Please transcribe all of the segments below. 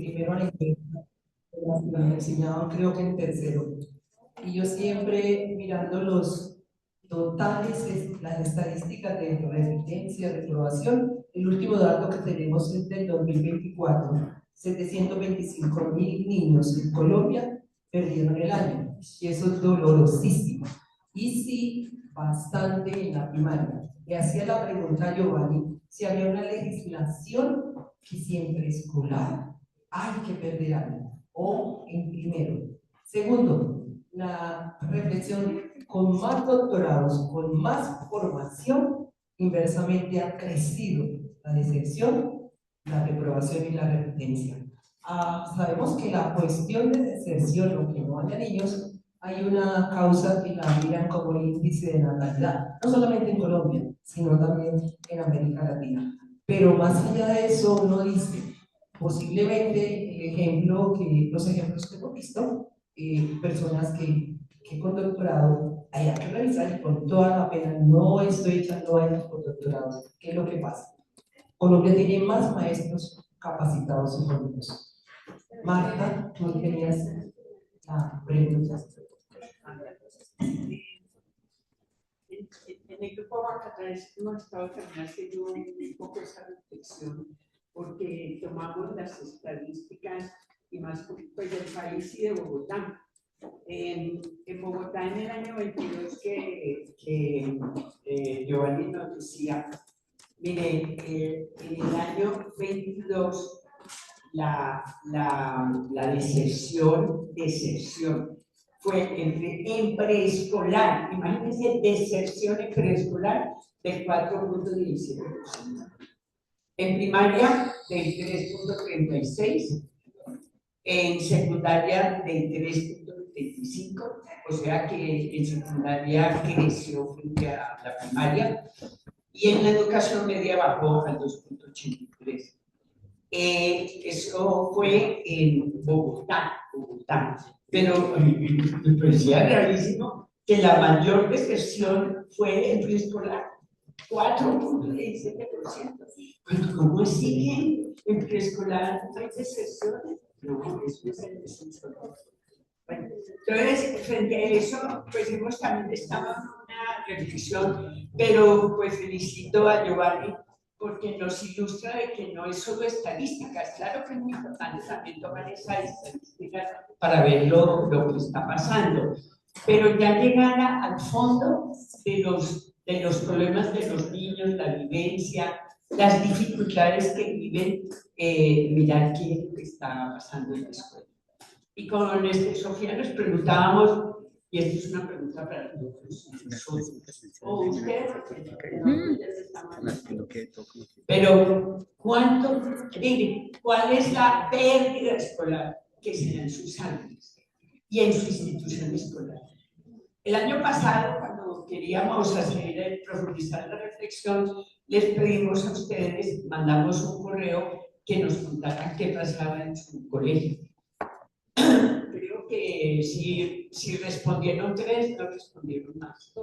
primero a la inglesa, me enseñaban creo que en tercero. Y yo siempre mirando los totales, las estadísticas de repitencia, reprobación, el último dato que tenemos es del 2024, 725.000 niños en Colombia perdieron el año, y eso es dolorosísimo. Y sí, bastante en la primaria. Le hacía la pregunta a Giovanni si había una legislación que si en preescolar hay que perder año, o en primero. Segundo, la reflexión: con más doctorados, con más formación, inversamente ha crecido la deserción, la reprobación y la repitencia. Sabemos que la cuestión de deserción, o que no haya niños, hay una causa que la miran como el índice de natalidad, no solamente en Colombia, sino también en América Latina. Pero más allá de eso, uno dice, posiblemente los ejemplos que hemos visto, personas que con doctorado hay que revisar, y con toda la pena, no estoy echando años por doctorados. ¿Qué es lo que pasa? Colombia tiene más maestros capacitados y formados. Marta, tú tenías la pregunta. En el grupo Bacatrás hemos estado también haciendo un poco esa reflexión, porque tomamos las estadísticas y más pues, del país y de Bogotá. En Bogotá, en el año 22, que Giovanni nos decía, mire, en el año 22 la deserción fue en preescolar, imagínense, deserción en preescolar del 4.17%, en primaria del 3.36%, en secundaria del 3.25%, o sea que en secundaria creció frente a la primaria, y en la educación media bajó al 2.83%. Eso fue en Bogotá. Pero me parecía rarísimo que la mayor deserción fue en preescolar, 4.17%. ¿Cómo así que en preescolar hay deserciones? No, eso es el descenso. Bueno, entonces, frente a eso, pues hemos también estado en una reflexión, pero pues felicito a Giovanni porque nos ilustra de que no es solo estadísticas. Claro que es muy importante también tomar esas estadísticas para ver lo que está pasando, pero ya llegar al fondo de los problemas de los niños, la vivencia, las dificultades que viven, mirar qué es lo que está pasando en la escuela. Y con Sofía nos preguntábamos, y esto es una pregunta para nosotros, o ustedes, pero ¿cuál es la pérdida escolar que se da en sus aulas y en su institución escolar? El año pasado, cuando queríamos profundizar la reflexión, les pedimos a ustedes, mandamos un correo que nos contaran qué pasaba en su colegio. Creo que si respondieron 3, no respondieron más.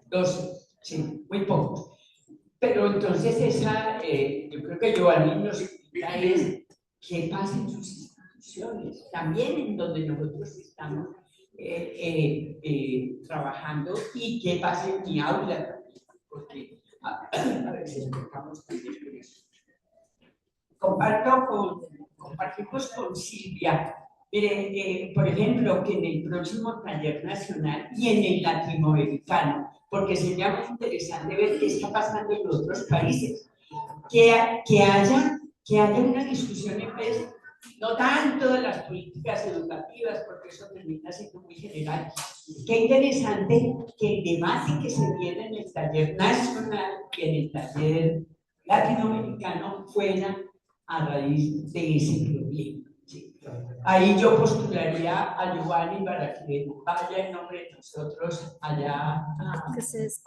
12, sí, muy pocos. Pero entonces yo creo que Giovanni nos explica qué pasa en sus instituciones, también en donde nosotros estamos trabajando, y qué pasa en mi aula también, porque a veces tocamos también con eso. Compartimos con Silvia, por ejemplo, que en el próximo taller nacional y en el latinoamericano, porque sería muy interesante ver qué está pasando en otros países, que haya una discusión en vez, no tanto de las políticas educativas, porque eso termina siendo muy general. Qué interesante que el debate que se viene en el taller nacional y en el taller latinoamericano fuera a raíz de ese problema. ¿Sí? Ahí yo postularía a Giovanni para que vaya en nombre de nosotros allá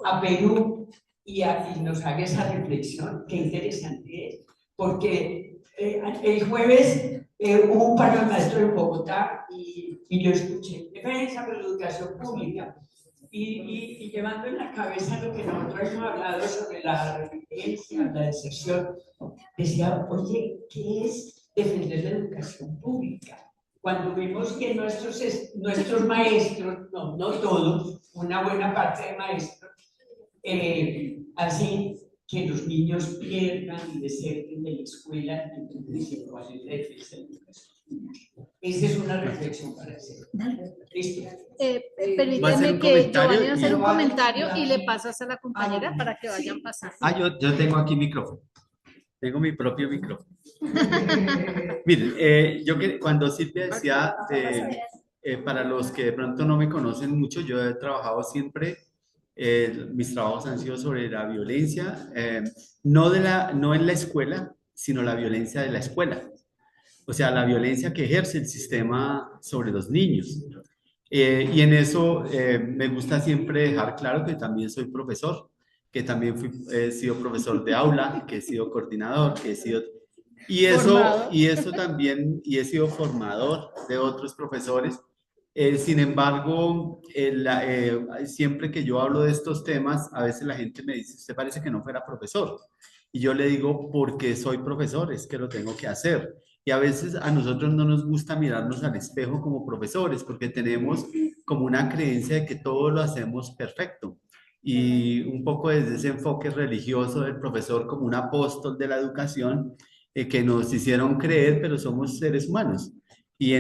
a Perú y nos haga esa reflexión. Qué interesante es, porque el jueves hubo un paro de maestros en Bogotá y yo escuché defensa por la educación pública, y llevando en la cabeza lo que nosotros hemos hablado sobre la resiliencia, la deserción, decía, oye, ¿qué es defender la educación pública? Cuando vemos que nuestros maestros, no todos, una buena parte de maestros, hacen que los niños pierdan y deserten de la escuela, entonces dicen, ¿cuál es la defensa de la educación pública? Esa es una reflexión para hacer. Listo. Permíteme que Giovanni va a hacer un comentario y le pasas a la compañera para que vayan pasando. Yo tengo aquí micrófono. Tengo mi propio micrófono. Miren, cuando Silvia decía, para los que de pronto no me conocen mucho, yo he trabajado siempre, mis trabajos han sido sobre la violencia, no en la escuela, sino la violencia de la escuela. O sea, la violencia que ejerce el sistema sobre los niños. Y en eso me gusta siempre dejar claro que también soy profesor, que también he sido profesor de aula, que he sido coordinador, que he sido... Y eso también, y he sido formador de otros profesores. Sin embargo, siempre que yo hablo de estos temas, a veces la gente me dice, usted parece que no fuera profesor. Y yo le digo, porque soy profesor, es que lo tengo que hacer. Y a veces a nosotros no nos gusta mirarnos al espejo como profesores porque tenemos como una creencia de que todo lo hacemos perfecto. Y un poco desde ese enfoque religioso del profesor como un apóstol de la educación que nos hicieron creer, pero somos seres humanos. Y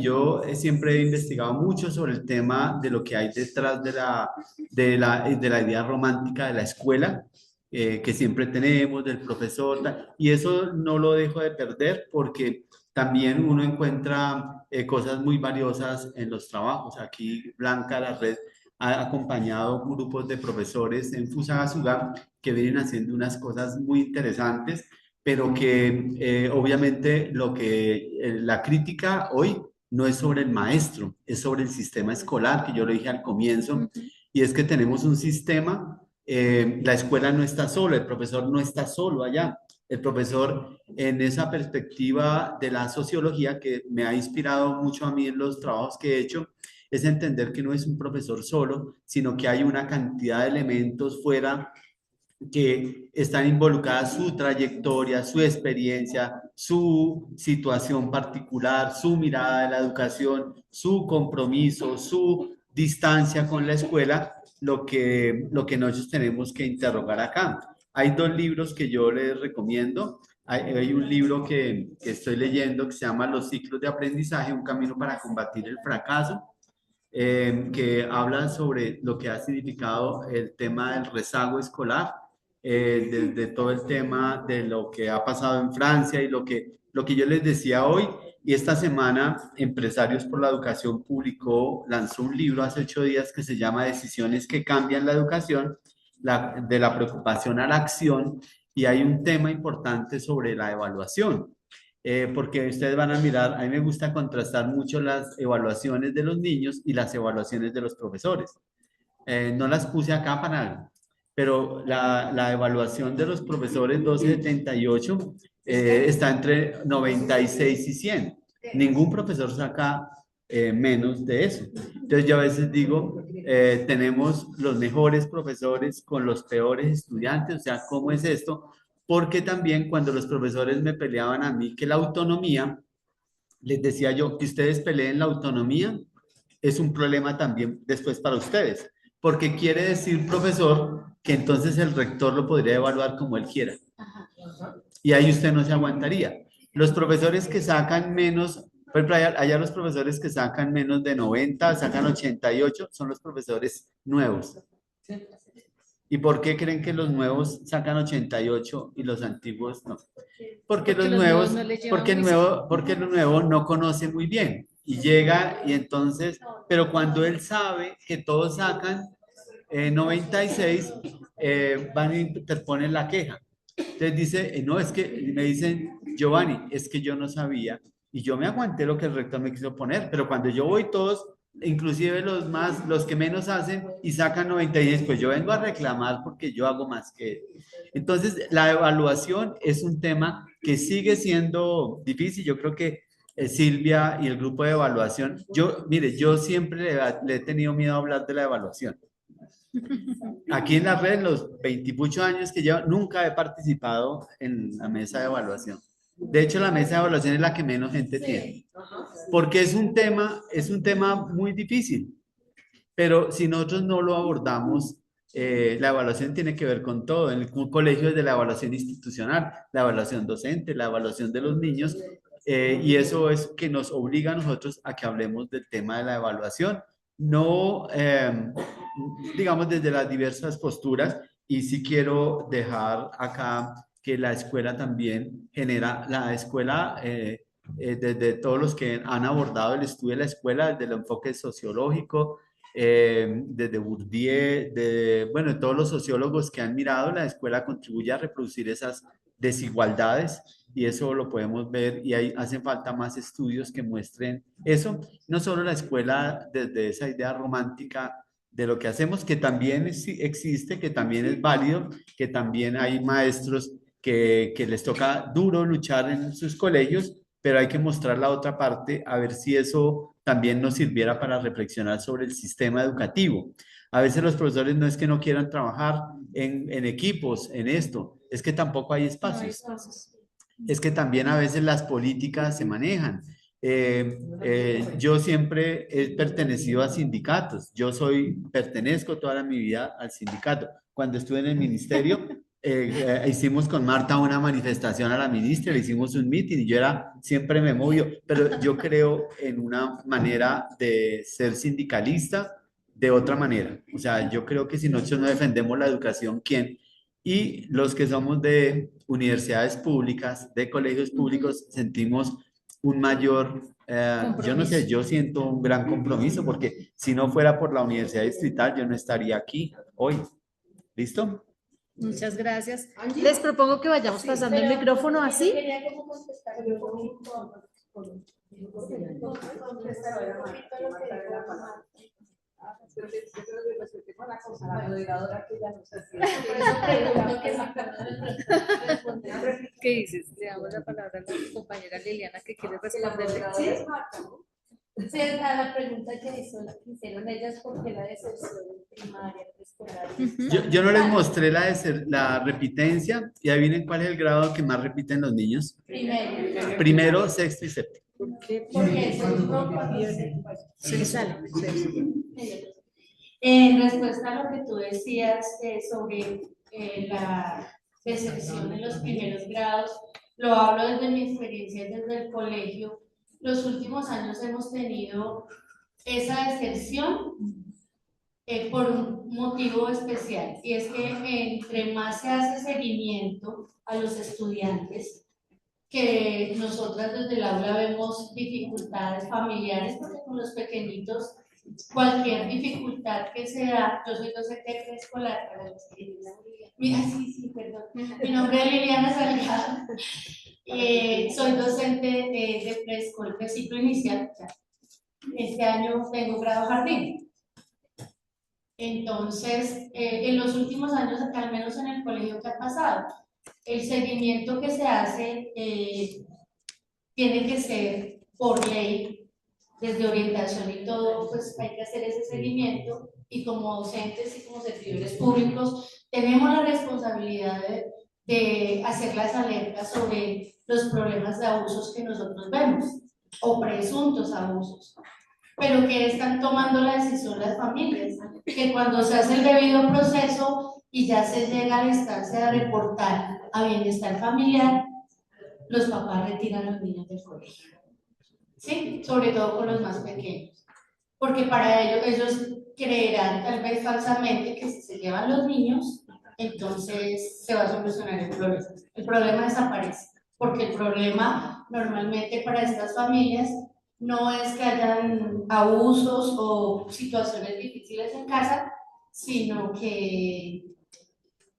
yo siempre he investigado mucho sobre el tema de lo que hay detrás de la idea romántica de la escuela, que siempre tenemos, del profesor, y eso no lo dejo de perder porque también uno encuentra cosas muy valiosas en los trabajos. Aquí Blanca, la red, ha acompañado grupos de profesores en Fusagasugá que vienen haciendo unas cosas muy interesantes, pero que obviamente la crítica hoy no es sobre el maestro, es sobre el sistema escolar, que yo lo dije al comienzo, y es que tenemos un sistema. La escuela no está sola, el profesor no está solo allá. El profesor, en esa perspectiva de la sociología que me ha inspirado mucho a mí en los trabajos que he hecho, es entender que no es un profesor solo, sino que hay una cantidad de elementos fuera que están involucradas su trayectoria, su experiencia, su situación particular, su mirada de la educación, su compromiso, su distancia con la escuela, lo que nosotros tenemos que interrogar acá. Hay dos libros que yo les recomiendo. Hay un libro que estoy leyendo que se llama Los ciclos de aprendizaje, un camino para combatir el fracaso, que habla sobre lo que ha significado el tema del rezago escolar, de todo el tema de lo que ha pasado en Francia y lo que yo les decía hoy. Y esta semana, Empresarios por la Educación lanzó un libro hace 8 días que se llama Decisiones que cambian la educación, de la preocupación a la acción, y hay un tema importante sobre la evaluación. Porque ustedes van a mirar, a mí me gusta contrastar mucho las evaluaciones de los niños y las evaluaciones de los profesores. No las puse acá para algo, pero la evaluación de los profesores 1278 está entre 96 y 100. Ningún profesor saca menos de eso. Entonces yo a veces digo, tenemos los mejores profesores con los peores estudiantes, o sea, ¿cómo es esto? Porque también cuando los profesores me peleaban a mí que la autonomía, les decía yo que ustedes peleen la autonomía, es un problema también después para ustedes, porque quiere decir, profesor, que entonces el rector lo podría evaluar como él quiera. Y ahí usted no se aguantaría. Los profesores que sacan menos, por ejemplo, allá los profesores que sacan menos de 90, sacan 88, son los profesores nuevos. ¿Y por qué creen que los nuevos sacan 88 y los antiguos no? Porque los nuevos, porque el nuevo no conoce muy bien y llega y entonces, pero cuando él sabe que todos sacan 96, van y interponen la queja. Entonces dice, no, es que me dicen, Giovanni, es que yo no sabía y yo me aguanté lo que el rector me quiso poner, pero cuando yo voy todos, inclusive los que menos hacen y sacan 96, pues yo vengo a reclamar porque yo hago más que él. Entonces, la evaluación es un tema que sigue siendo difícil. Yo creo que Silvia y el grupo de evaluación, mire, yo siempre le he tenido miedo a hablar de la evaluación. Aquí en la red, los 20 y muchos años que llevo, nunca he participado en la mesa de evaluación. De hecho, la mesa de evaluación es la que menos gente tiene, porque es un tema muy difícil, pero si nosotros no lo abordamos, la evaluación tiene que ver con todo. En el colegio es de la evaluación institucional, la evaluación docente, la evaluación de los niños, y eso es que nos obliga a nosotros a que hablemos del tema de la evaluación, no, digamos, desde las diversas posturas, y sí quiero dejar acá que la escuela también genera, la escuela, desde todos los que han abordado el estudio de la escuela, desde el enfoque sociológico, desde Bourdieu, bueno, todos los sociólogos que han mirado, la escuela contribuye a reproducir esas desigualdades y eso lo podemos ver y ahí hacen falta más estudios que muestren eso, no solo la escuela desde esa idea romántica de lo que hacemos, que también existe, que también es válido, que también hay maestros que les toca duro luchar en sus colegios, pero hay que mostrar la otra parte, a ver si eso también nos sirviera para reflexionar sobre el sistema educativo. A veces los profesores no es que no quieran trabajar en equipos, en esto, es que tampoco hay espacios. Es que también a veces las políticas se manejan. Yo siempre he pertenecido a sindicatos. Pertenezco toda mi vida al sindicato. Cuando estuve en el ministerio, hicimos con Marta una manifestación a la ministra, le hicimos un meeting y siempre me movió, pero yo creo en una manera de ser sindicalista de otra manera. O sea, yo creo que si nosotros no defendemos la educación, ¿quién? Y los que somos de universidades públicas, de colegios públicos, sentimos un mayor, yo no sé, yo siento un gran compromiso porque si no fuera por la Universidad Distrital, yo no estaría aquí hoy. ¿Listo? Muchas gracias. Les propongo que vayamos pasando el micrófono así. ¿Qué dices? Le damos la palabra a la compañera Liliana que quiere responderle. Sí, a la pregunta que hicieron ellas, ¿por qué la deserción primaria, preescolar? Yo no les mostré la repitencia y adivinen cuál es el grado que más repiten los niños. Primero, sexto y séptimo. Porque Se sale. En respuesta a lo que tú decías sobre la deserción en los primeros grados, lo hablo desde mi experiencia desde el colegio. Los últimos años hemos tenido esa deserción por un motivo especial, y es que entre más se hace seguimiento a los estudiantes, que nosotras desde el aula vemos dificultades familiares, porque con los pequeñitos cualquier dificultad que sea, yo soy docente preescolar para los que mira, perdón. Mi nombre es Liliana Salgado, soy docente de preescolar, de ciclo inicial. Este año tengo grado jardín. Entonces, en los últimos años, al menos en el colegio, ¿qué ha pasado? El seguimiento que se hace tiene que ser por ley. Desde orientación y todo, pues hay que hacer ese seguimiento, y como docentes y como servidores públicos tenemos la responsabilidad de hacer las alertas sobre los problemas de abusos que nosotros vemos, o presuntos abusos. Pero que están tomando la decisión las familias, que cuando se hace el debido proceso y ya se llega a la instancia de reportar a bienestar familiar, los papás retiran a los niños del colegio. ¿Sí? Sobre todo con los más pequeños, porque para ellos creerán tal vez falsamente que si se llevan los niños, entonces se va a solucionar el problema. El problema desaparece, porque el problema normalmente para estas familias no es que hayan abusos o situaciones difíciles en casa, sino que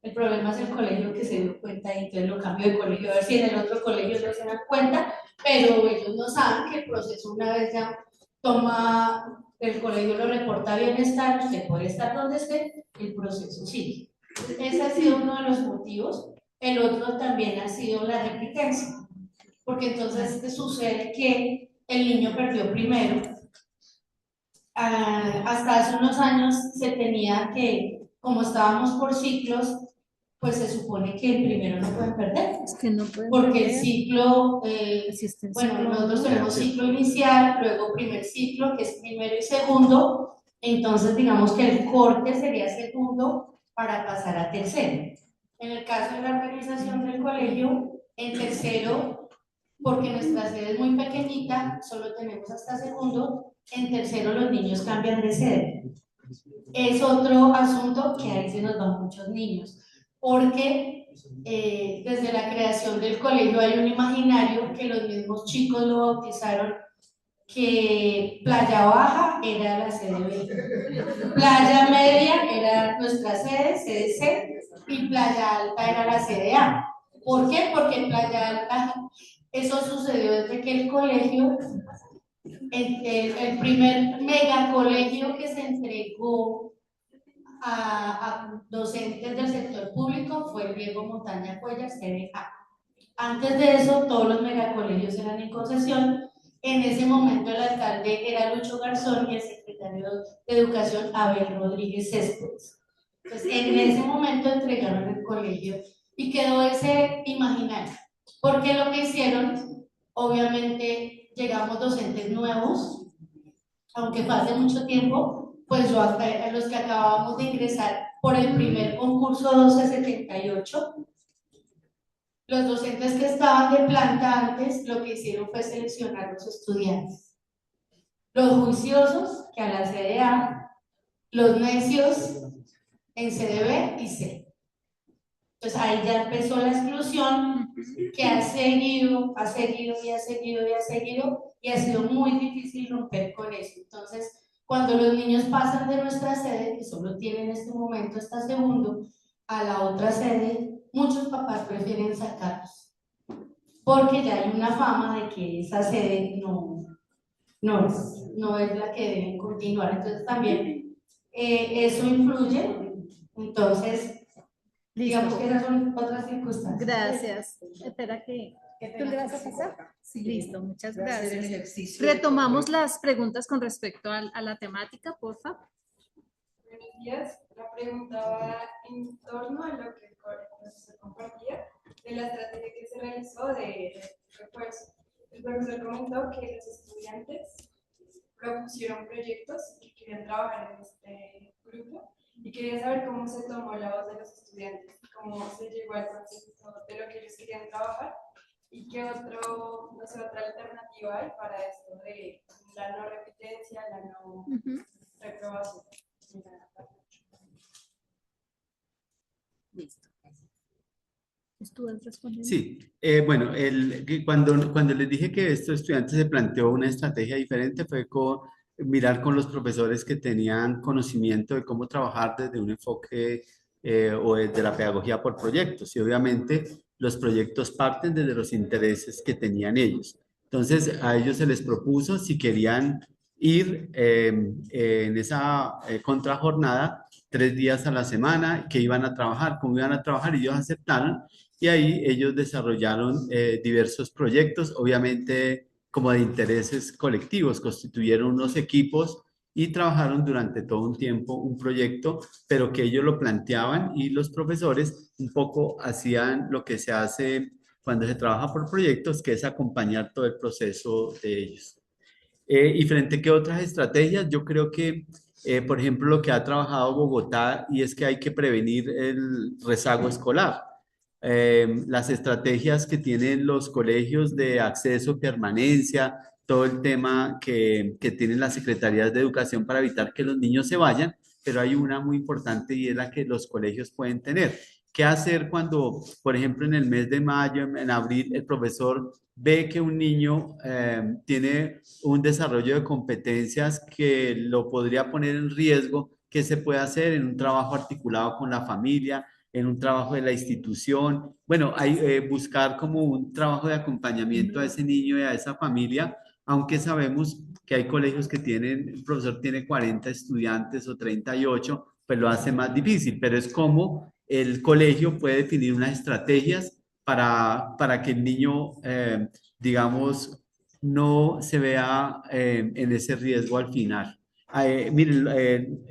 el problema es el colegio que se dio cuenta y entonces lo cambió de colegio, a ver si en el otro colegio no se dan cuenta, pero ellos no saben que el proceso, una vez ya toma, el colegio lo reporta bienestar, usted puede estar donde esté, el proceso sigue. Ese ha sido uno de los motivos. El otro también ha sido la repitencia. porque entonces sucede que el niño perdió primero. Hasta hace unos años se tenía que, como estábamos por ciclos, pues se supone que el primero no pueden perder, Es que no pueden porque el perder. ciclo, Existe el bueno, ciclo nosotros uno. tenemos ciclo inicial, luego primer ciclo, que es primero y segundo, entonces digamos que el corte sería segundo para pasar a tercero. En el caso de la organización del colegio, en tercero, porque nuestra sede es muy pequeñita, solo tenemos hasta segundo, en tercero los niños cambian de sede. Es otro asunto que ahí se nos van muchos niños, porque desde la creación del colegio hay un imaginario que los mismos chicos lo bautizaron, que Playa Baja era la sede B, Playa Media era nuestra sede, sede C, y Playa Alta era la sede A. ¿Por qué? Porque en Playa Alta eso sucedió desde que el colegio, el primer megacolegio que se entregó a docentes del sector público fue el Diego Montaña Cuellar, CDA. Antes de eso, todos los megacolegios eran en concesión. En ese momento el alcalde era Lucho Garzón y el secretario de Educación Abel Rodríguez Céspedes. Entonces, en ese momento entregaron el colegio y quedó ese imaginario. Porque lo que hicieron, obviamente, llegamos docentes nuevos, aunque fue hace mucho tiempo, pues yo a los que acabábamos de ingresar por el primer concurso 1278, los docentes que estaban de planta antes, lo que hicieron fue seleccionar los estudiantes. Los juiciosos, que a la CDA, los necios en CDB y C. Entonces ahí ya empezó la exclusión que ha seguido y ha sido muy difícil romper con eso. Entonces, cuando los niños pasan de nuestra sede, que solo tienen en este momento hasta segundo, a la otra sede, muchos papás prefieren sacarlos, porque ya hay una fama de que esa sede no es la que deben continuar. Entonces también eso influye. Entonces, digamos Listo. que esas son otras circunstancias. Gracias. Espera que... ¿Tú le vas a pasar? Sí. Listo, muchas Voy a hacer el gracias. ejercicio. Retomamos las preguntas con respecto a la temática, porfa. Buenos días. La pregunta va en torno a lo que el profesor compartía de la estrategia que se realizó de refuerzo. El profesor comentó que los estudiantes propusieron proyectos y querían trabajar en este grupo y quería saber cómo se tomó la voz de los estudiantes, cómo se llegó al consenso de lo que ellos querían trabajar y qué otra alternativa hay para esto de la no repitencia, la no reprobación. Listo. ¿Estuvas respondiendo? Sí, bueno, cuando les dije que estos estudiantes se planteó una estrategia diferente fue mirar con los profesores que tenían conocimiento de cómo trabajar desde un enfoque o desde la pedagogía por proyectos. Y obviamente los proyectos parten desde los intereses que tenían ellos. Entonces a ellos se les propuso si querían ir en esa contrajornada 3 días a la semana, que iban a trabajar, cómo iban a trabajar, y ellos aceptaron. Y ahí ellos desarrollaron diversos proyectos, obviamente como de intereses colectivos, constituyeron unos equipos y trabajaron durante todo un tiempo un proyecto, pero que ellos lo planteaban y los profesores un poco hacían lo que se hace cuando se trabaja por proyectos, que es acompañar todo el proceso de ellos. Y frente a qué otras estrategias, yo creo que, por ejemplo, lo que ha trabajado Bogotá y es que hay que prevenir el rezago escolar. Las estrategias que tienen los colegios de acceso, permanencia, todo el tema que tienen las secretarías de educación para evitar que los niños se vayan, pero hay una muy importante y es la que los colegios pueden tener. ¿Qué hacer cuando, por ejemplo, en el mes de mayo, en abril, el profesor ve que un niño tiene un desarrollo de competencias que lo podría poner en riesgo? ¿Qué se puede hacer en un trabajo articulado con la familia, en un trabajo de la institución? Bueno, hay buscar como un trabajo de acompañamiento a ese niño y a esa familia, aunque sabemos que hay colegios que tienen, el profesor tiene 40 estudiantes o 38, pues lo hace más difícil, pero es como el colegio puede definir unas estrategias para que el niño, digamos, no se vea en ese riesgo al final. Miren,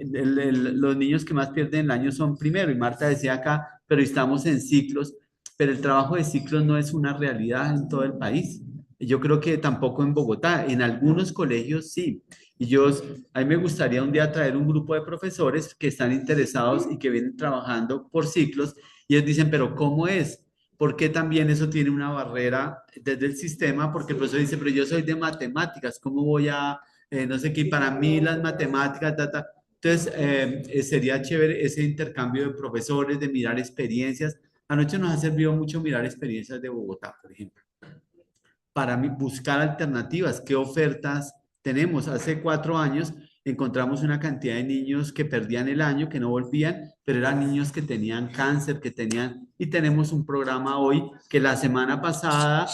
los niños que más pierden el año son primero, y Marta decía acá, pero estamos en ciclos, pero el trabajo de ciclos no es una realidad en todo el país. Yo creo que tampoco en Bogotá, en algunos colegios sí. Y a mí me gustaría un día traer un grupo de profesores que están interesados y que vienen trabajando por ciclos, y ellos dicen, pero ¿cómo es? ¿Por qué también eso tiene una barrera desde el sistema? Porque el profesor dice, pero yo soy de matemáticas, ¿cómo voy a, no sé qué, para mí las matemáticas, ta. Entonces, sería chévere ese intercambio de profesores, de mirar experiencias. Anoche nos ha servido mucho mirar experiencias de Bogotá, por ejemplo, para buscar alternativas, qué ofertas tenemos. Hace 4 años encontramos una cantidad de niños que perdían el año, que no volvían, pero eran niños que tenían cáncer, y tenemos un programa hoy que la semana pasada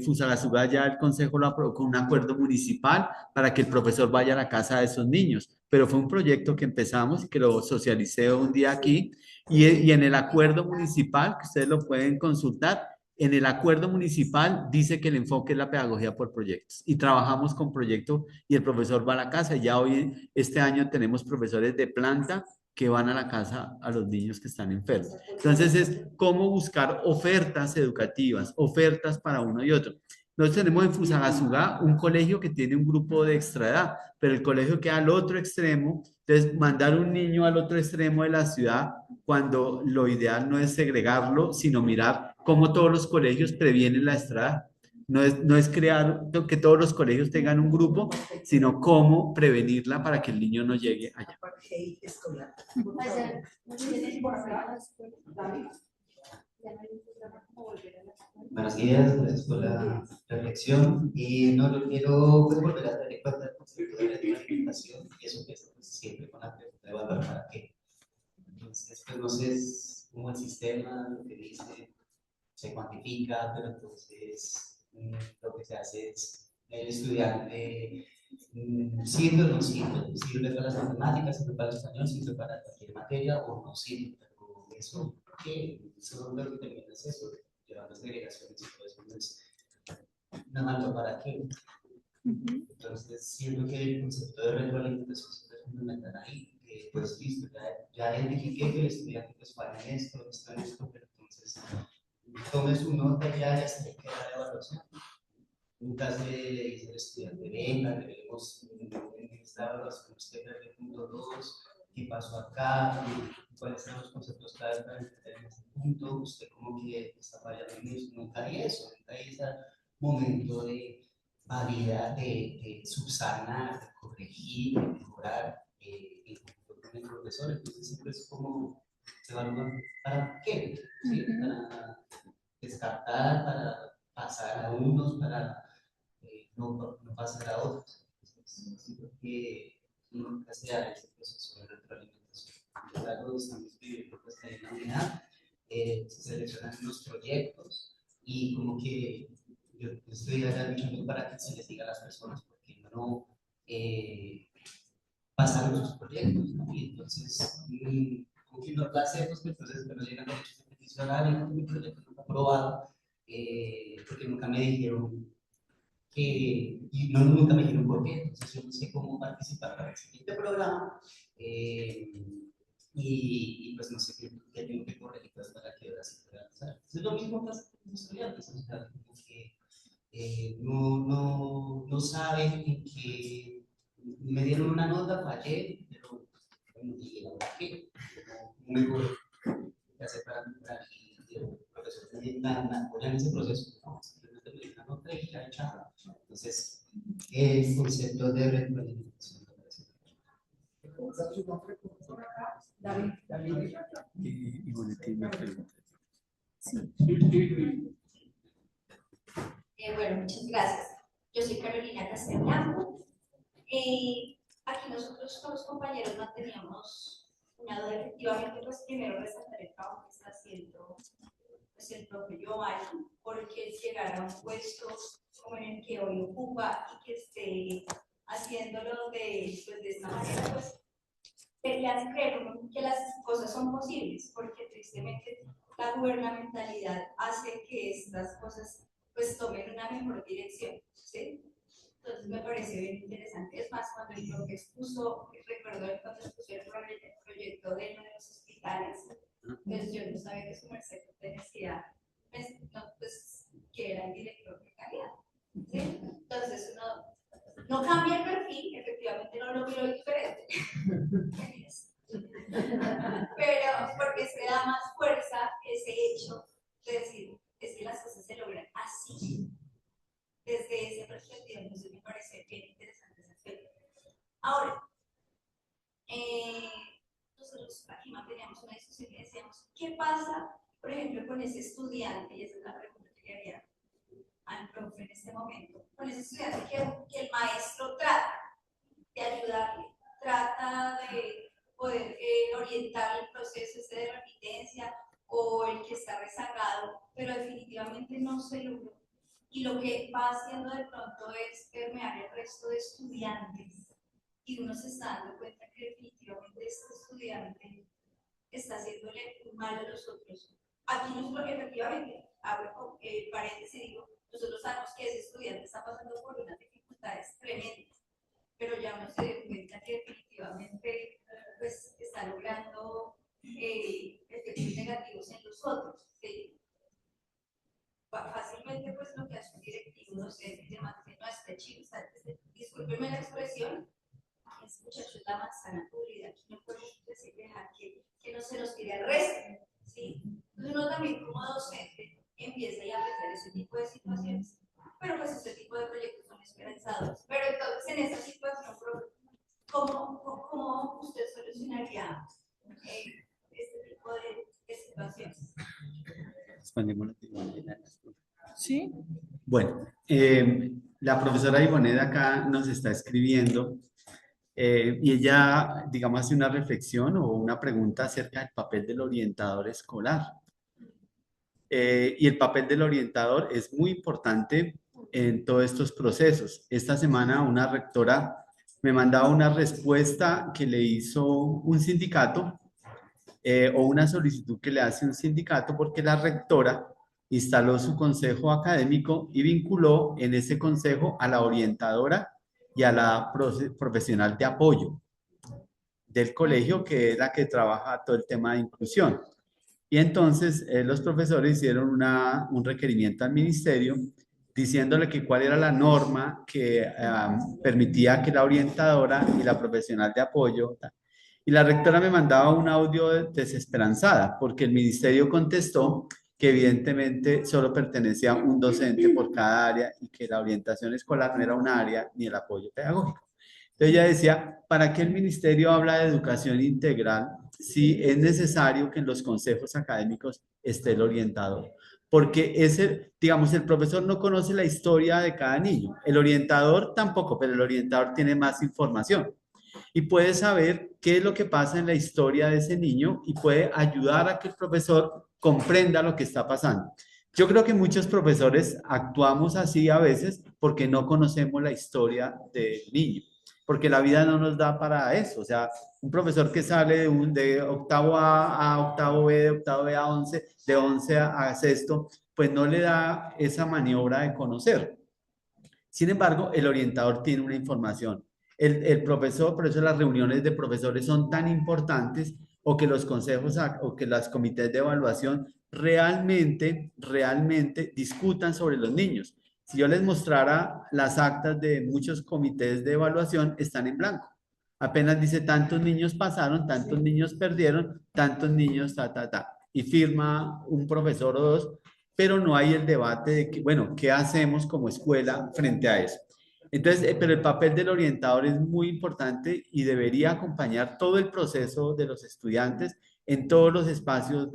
Fusagasugá ya el consejo lo aprobó con un acuerdo municipal para que el profesor vaya a la casa de esos niños, pero fue un proyecto que empezamos y que lo socialicé un día aquí, y en el acuerdo municipal, que ustedes lo pueden consultar, en el acuerdo municipal dice que el enfoque es la pedagogía por proyectos, y trabajamos con proyectos y el profesor va a la casa. Ya hoy, este año, tenemos profesores de planta que van a la casa a los niños que están enfermos. Entonces es cómo buscar ofertas educativas, ofertas para uno y otro. Nosotros tenemos en Fusagasugá un colegio que tiene un grupo de extraedad, pero el colegio queda al otro extremo. Entonces, mandar un niño al otro extremo de la ciudad, cuando lo ideal no es segregarlo, sino mirar cómo todos los colegios previenen la extraedad. No es crear que todos los colegios tengan un grupo, sino cómo prevenirla para que el niño no llegue allá. Buenos días, gracias por la reflexión. Y no lo quiero pues, volver a tener en cuenta el concepto de retroalimentación, y eso empieza pues, siempre con la pregunta de evaluar para qué. Entonces, pues no sé cómo el sistema, lo que dice, se cuantifica, pero entonces lo que se hace es el estudiante sirve o no sirve, sirve para las matemáticas, sirve para el español, sirve para cualquier materia o no sirve, pero eso, ¿qué? Eso lo que termina es eso, llevar las segregaciones y todo eso, entonces, nada más para qué. Entonces, siento que el concepto de retroalimentación se es fundamental ahí, que pues listo, ya identifiqué que el estudiante pues falla en esto, pero entonces tome su nota ya se le queda la evaluación. Nunca se le dice al estudiante, venga, veremos en esta evaluación usted perdió punto 2, qué pasó acá, cuáles son los conceptos claves para entender en ese punto, usted como que está fallando en eso, nunca hay eso, nunca hay ese momento de validar, de subsanar, de corregir, de mejorar en conjunto con el profesor. Entonces siempre es como se evalúa para qué, ¿sí? Para descartar, para pasar a unos, para no pasar a otros. Entonces, creo que nunca se da ese proceso de retroalimentación. Ya lo estamos viviendo pues, en la unidad, se seleccionan unos proyectos y como que yo estoy allá luchando para que se les diga a las personas porque no pasaron sus proyectos, ¿no? Y entonces, como que no lo hacemos, entonces pero llegan los hechos de petición, y mi proyecto no está aprobado, porque nunca me dijeron y nunca me dijeron por qué, entonces yo no sé cómo participar para el siguiente programa, y pues no sé qué tengo que corregir pues, para que ahora sí pueda pasar. Entonces lo mismo pasa con los estudiantes, o sea, como que no saben que me dieron una nota, fallé, pero bueno, y ahora qué, ¿cómo mejor qué hacer para mejorar? Y el profesor me apoya en ese proceso, ¿no? Simplemente me dio una nota y ya echaba. Entonces, el concepto de retroalimentación. Y boletín me pregunta. Bueno, muchas gracias. Yo soy Carolina Castellano. Aquí nosotros con los compañeros manteníamos una duda. Efectivamente, pues primero resaltar el trabajo que está haciendo pues, el profe Giovanni, porque llegar a un puesto como en el que hoy ocupa y que esté haciéndolo de esta manera, pues te hace creer que las cosas son posibles, porque tristemente la gubernamentalidad hace que estas cosas pues tomen una mejor dirección, ¿sí? Entonces me parece bien interesante. Es más, cuando el profe expuso, recuerdo cuando expuso el proyecto de uno de los hospitales, pues yo no sabía que su merced pertenecía, pues, no, pues, que era el director de calidad, ¿sí? Entonces uno no cambia el perfil, efectivamente no lo miro diferente, pero porque se da más fuerza ese hecho de decir, es que las cosas se logran así, desde esa perspectiva. Entonces me parece bien interesante ese aspecto. Ahora, nosotros aquí manteníamos una discusión y decíamos, ¿qué pasa, por ejemplo, con ese estudiante? Y esa es la pregunta que le haría al profe en este momento, con ese estudiante que el maestro trata de ayudarle, trata de poder orientar el proceso ese de repitencia o el que está rezagado, pero definitivamente no se logró. Y lo que va haciendo de pronto es permear el resto de estudiantes y uno se está dando cuenta que definitivamente este estudiante está haciéndole mal a los otros. Aquí nosotros efectivamente, abro paréntesis y digo, nosotros sabemos que ese estudiante está pasando por unas dificultades tremendas, pero ya uno se da cuenta que definitivamente pues, está logrando efectos negativos en los otros. ¿Sí? Fácilmente pues lo que hace un directivo docente y demás que no esté chido, discúlpeme la expresión, ese muchacho es la manzana podrida, aquí no podemos decir dejar que no se nos tire al resto, ¿sí? Entonces uno también como docente empieza a apreciar ese tipo de situaciones, pero pues este tipo de proyectos son esperanzadores. Pero entonces en esta situación, ¿cómo usted solucionaría este tipo de situaciones? Sí. Bueno, la profesora Ivonne acá nos está escribiendo y ella, digamos, hace una reflexión o una pregunta acerca del papel del orientador escolar. Y el papel del orientador es muy importante en todos estos procesos. Esta semana una rectora me mandaba una respuesta que le hizo un sindicato o una solicitud que le hace un sindicato porque la rectora instaló su consejo académico y vinculó en ese consejo a la orientadora y a la profesional de apoyo del colegio, que es la que trabaja todo el tema de inclusión. Y entonces los profesores hicieron un requerimiento al ministerio diciéndole que cuál era la norma que permitía que la orientadora y la profesional de apoyo. Y la rectora me mandaba un audio desesperanzada porque el ministerio contestó que evidentemente solo pertenecía un docente por cada área y que la orientación escolar no era un área ni el apoyo pedagógico. Entonces ella decía, ¿para qué el ministerio habla de educación integral si es necesario que en los consejos académicos esté el orientador? Porque digamos, el profesor no conoce la historia de cada niño, el orientador tampoco, pero el orientador tiene más información y puede saber qué es lo que pasa en la historia de ese niño y puede ayudar a que el profesor comprenda lo que está pasando. Yo creo que muchos profesores actuamos así a veces porque no conocemos la historia del niño, porque la vida no nos da para eso. O sea, un profesor que sale de octavo A octavo B, de octavo B a 11, de 11 a sexto, pues no le da esa maniobra de conocer. Sin embargo, el orientador tiene una información. El profesor, por eso las reuniones de profesores son tan importantes, o que los consejos o que las comités de evaluación realmente discutan sobre los niños. Si yo les mostrara las actas de muchos comités de evaluación, están en blanco. Apenas dice tantos niños pasaron, tantos niños perdieron, tantos niños, y firma un profesor o dos, pero no hay el debate de que, bueno, ¿qué hacemos como escuela frente a eso? Entonces, pero el papel del orientador es muy importante y debería acompañar todo el proceso de los estudiantes en todos los espacios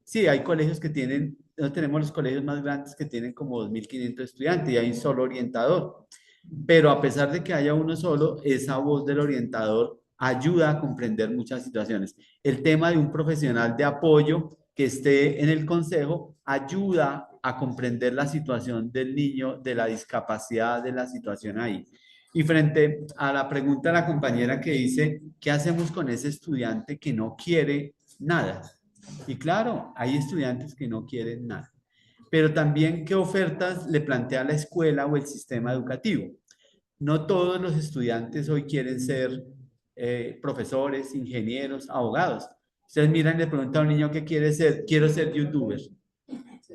sí, hay colegios que tienen, no tenemos los colegios más grandes que tienen como 2.500 estudiantes y hay un solo orientador, pero a pesar de que haya uno solo, esa voz del orientador ayuda a comprender muchas situaciones. El tema de un profesional de apoyo que esté en el consejo ayuda a comprender la situación del niño, de la discapacidad, de la situación ahí. Y frente a la pregunta de la compañera que dice, ¿qué hacemos con ese estudiante que no quiere nada? Y claro, hay estudiantes que no quieren nada. Pero también, ¿qué ofertas le plantea la escuela o el sistema educativo? No todos los estudiantes hoy quieren ser profesores, ingenieros, abogados. Ustedes miran y le preguntan a un niño qué quiere ser. Quiero ser youtuber.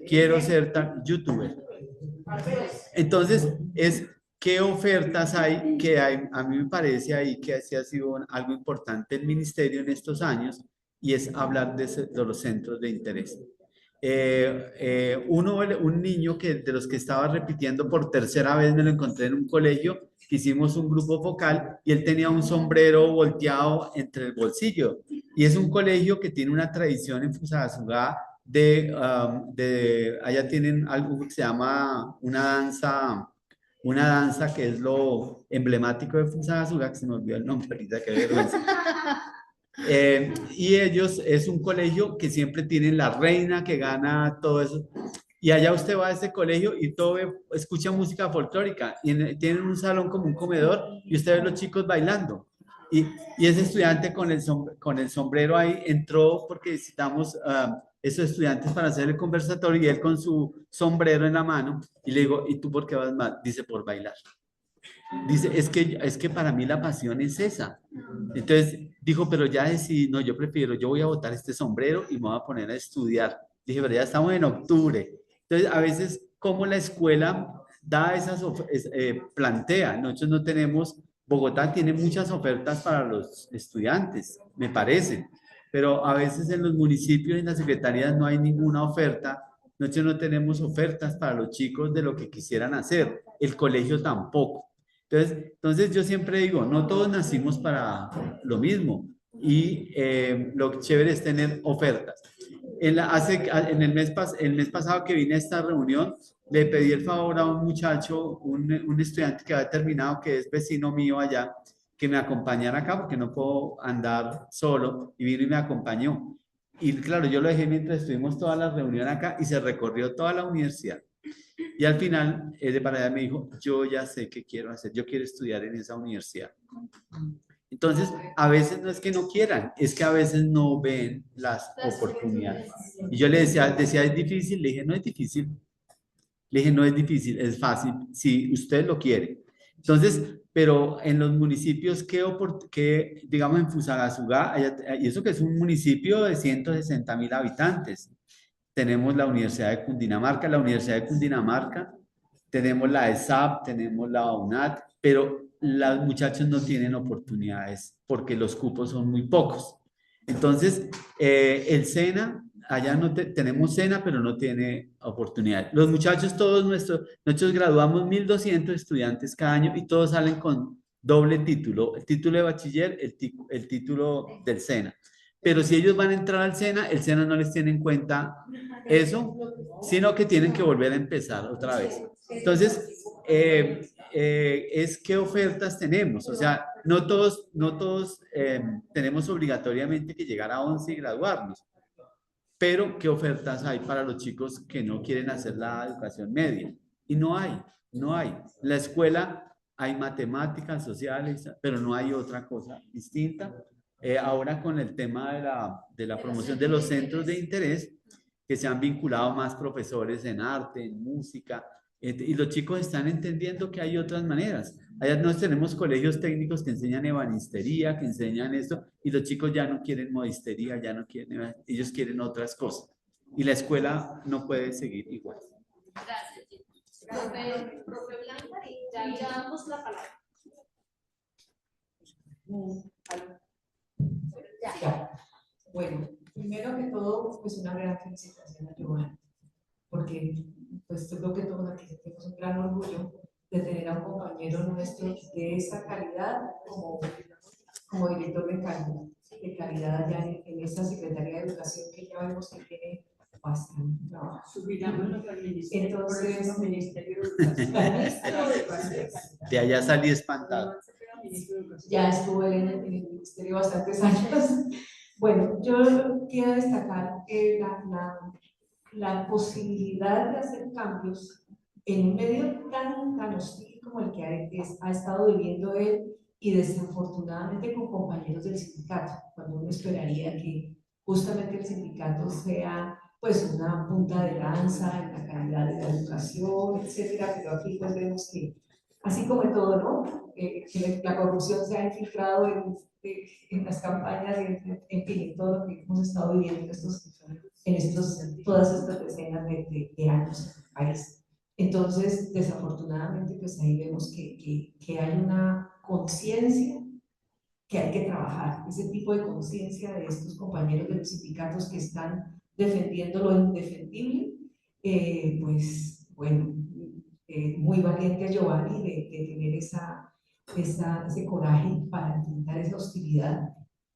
Quiero ser youtuber. Entonces, es qué ofertas hay que hay. A mí me parece ahí que así ha sido algo importante el ministerio en estos años y es hablar de los centros de interés. Un niño que de los que estaba repitiendo por tercera vez me lo encontré en un colegio, hicimos un grupo focal y él tenía un sombrero volteado entre el bolsillo. Y es un colegio que tiene una tradición en Fusagasugá allá tienen algo que se llama una danza que es lo emblemático de Fusagasugá, que se me olvidó el nombre, ahorita, qué vergüenza. Y ellos es un colegio que siempre tienen la reina que gana todo eso. Y allá usted va a ese colegio y todo escucha música folclórica. Y tienen un salón como un comedor y usted ve los chicos bailando. Y ese estudiante con el sombrero ahí entró porque necesitamos esos estudiantes para hacer el conversatorio y él con su sombrero en la mano. Y le digo, ¿y tú por qué vas mal? Dice, por bailar. Dice, es que para mí la pasión es esa. Entonces dijo, pero ya decidí, no, yo voy a botar este sombrero y me voy a poner a estudiar. Dije, pero ya estamos en octubre. Entonces, a veces, como la escuela da plantea, nosotros no tenemos, Bogotá tiene muchas ofertas para los estudiantes, me parece, pero a veces en los municipios y en las secretarías no hay ninguna oferta. Nosotros no tenemos ofertas para los chicos de lo que quisieran hacer, el colegio tampoco. Entonces yo siempre digo, no todos nacimos para lo mismo y lo chévere es tener ofertas. El mes pasado que vine a esta reunión, le pedí el favor a un muchacho, un estudiante que había terminado, que es vecino mío allá, que me acompañara acá porque no puedo andar solo y vino y me acompañó. Y claro, yo lo dejé mientras estuvimos toda la reunión acá y se recorrió toda la universidad. Y al final, de para allá me dijo, yo ya sé qué quiero hacer, yo quiero estudiar en esa universidad. Entonces, a veces no es que no quieran, es que a veces no ven las oportunidades. Y yo le decía, es difícil, le dije, no es difícil. Le dije, no es difícil, es fácil, si usted lo quiere. Entonces, pero en los municipios digamos en Fusagasugá, y eso que es un municipio de 160.000 habitantes, tenemos la Universidad de Cundinamarca, tenemos la ESAP, tenemos la UNAD, pero los muchachos no tienen oportunidades porque los cupos son muy pocos. Entonces, el SENA, allá no tenemos SENA, pero no tiene oportunidades. Los muchachos, nosotros graduamos 1.200 estudiantes cada año y todos salen con doble título, el título de bachiller, el título del SENA. Pero si ellos van a entrar al SENA, el SENA no les tiene en cuenta eso, sino que tienen que volver a empezar otra vez. Entonces, es qué ofertas tenemos. O sea, no todos tenemos obligatoriamente que llegar a 11 y graduarnos, pero qué ofertas hay para los chicos que no quieren hacer la educación media. Y no hay. La escuela hay matemáticas, sociales, pero no hay otra cosa distinta. Ahora con el tema de la promoción de los centros de interés, que se han vinculado más profesores en arte, en música, y los chicos están entendiendo que hay otras maneras. Allá nos tenemos colegios técnicos que enseñan ebanistería, que enseñan esto, y los chicos ya no quieren modistería, ya no quieren, ellos quieren otras cosas. Y la escuela no puede seguir igual. Gracias. Profe Blanca, y ya damos la palabra. Ya. Bueno, primero que todo, pues una gran felicitación a Giovanni, porque pues yo creo que todos aquí tenemos un gran orgullo de tener a un compañero nuestro de esa calidad como director de calidad allá en esa Secretaría de Educación que ya vemos que tiene bastante trabajo. Subirámonos al ministerio. Entonces, Ministerio de Educación. De allá salí espantado. Ya estuve en el ministerio bastantes años. Bueno, yo quiero destacar la posibilidad de hacer cambios en un medio tan hostil como el que ha estado viviendo él y desafortunadamente con compañeros del sindicato, cuando uno esperaría que justamente el sindicato sea pues una punta de lanza en la calidad de la educación, etcétera, pero aquí pues vemos que, así como en todo, ¿no? Que la corrupción se ha infiltrado en las campañas, en fin, en todo lo que hemos estado viviendo todas estas decenas de años en el país. Entonces, desafortunadamente, pues ahí vemos que hay una conciencia que hay que trabajar, ese tipo de conciencia de estos compañeros de los sindicatos que están defendiendo lo indefendible, pues bueno, muy valiente Giovanni de tener ese coraje para enfrentar esa hostilidad,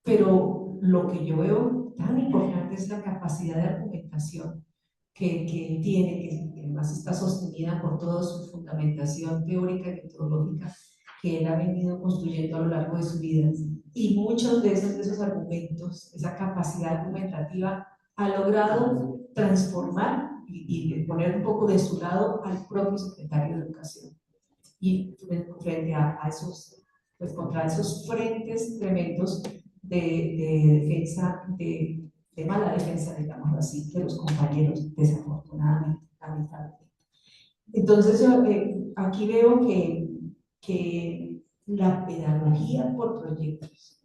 pero lo que yo veo tan importante es la capacidad de argumentación que él tiene, que además está sostenida por toda su fundamentación teórica y metodológica que él ha venido construyendo a lo largo de su vida. Y muchos de esos argumentos, esa capacidad argumentativa, ha logrado transformar y poner un poco de su lado al propio secretario de Educación. Y frente a esos, pues contra esos frentes tremendos de defensa, de mala defensa, digamos así, de los compañeros, desafortunadamente, lamentablemente. Entonces, yo aquí veo que la pedagogía por proyectos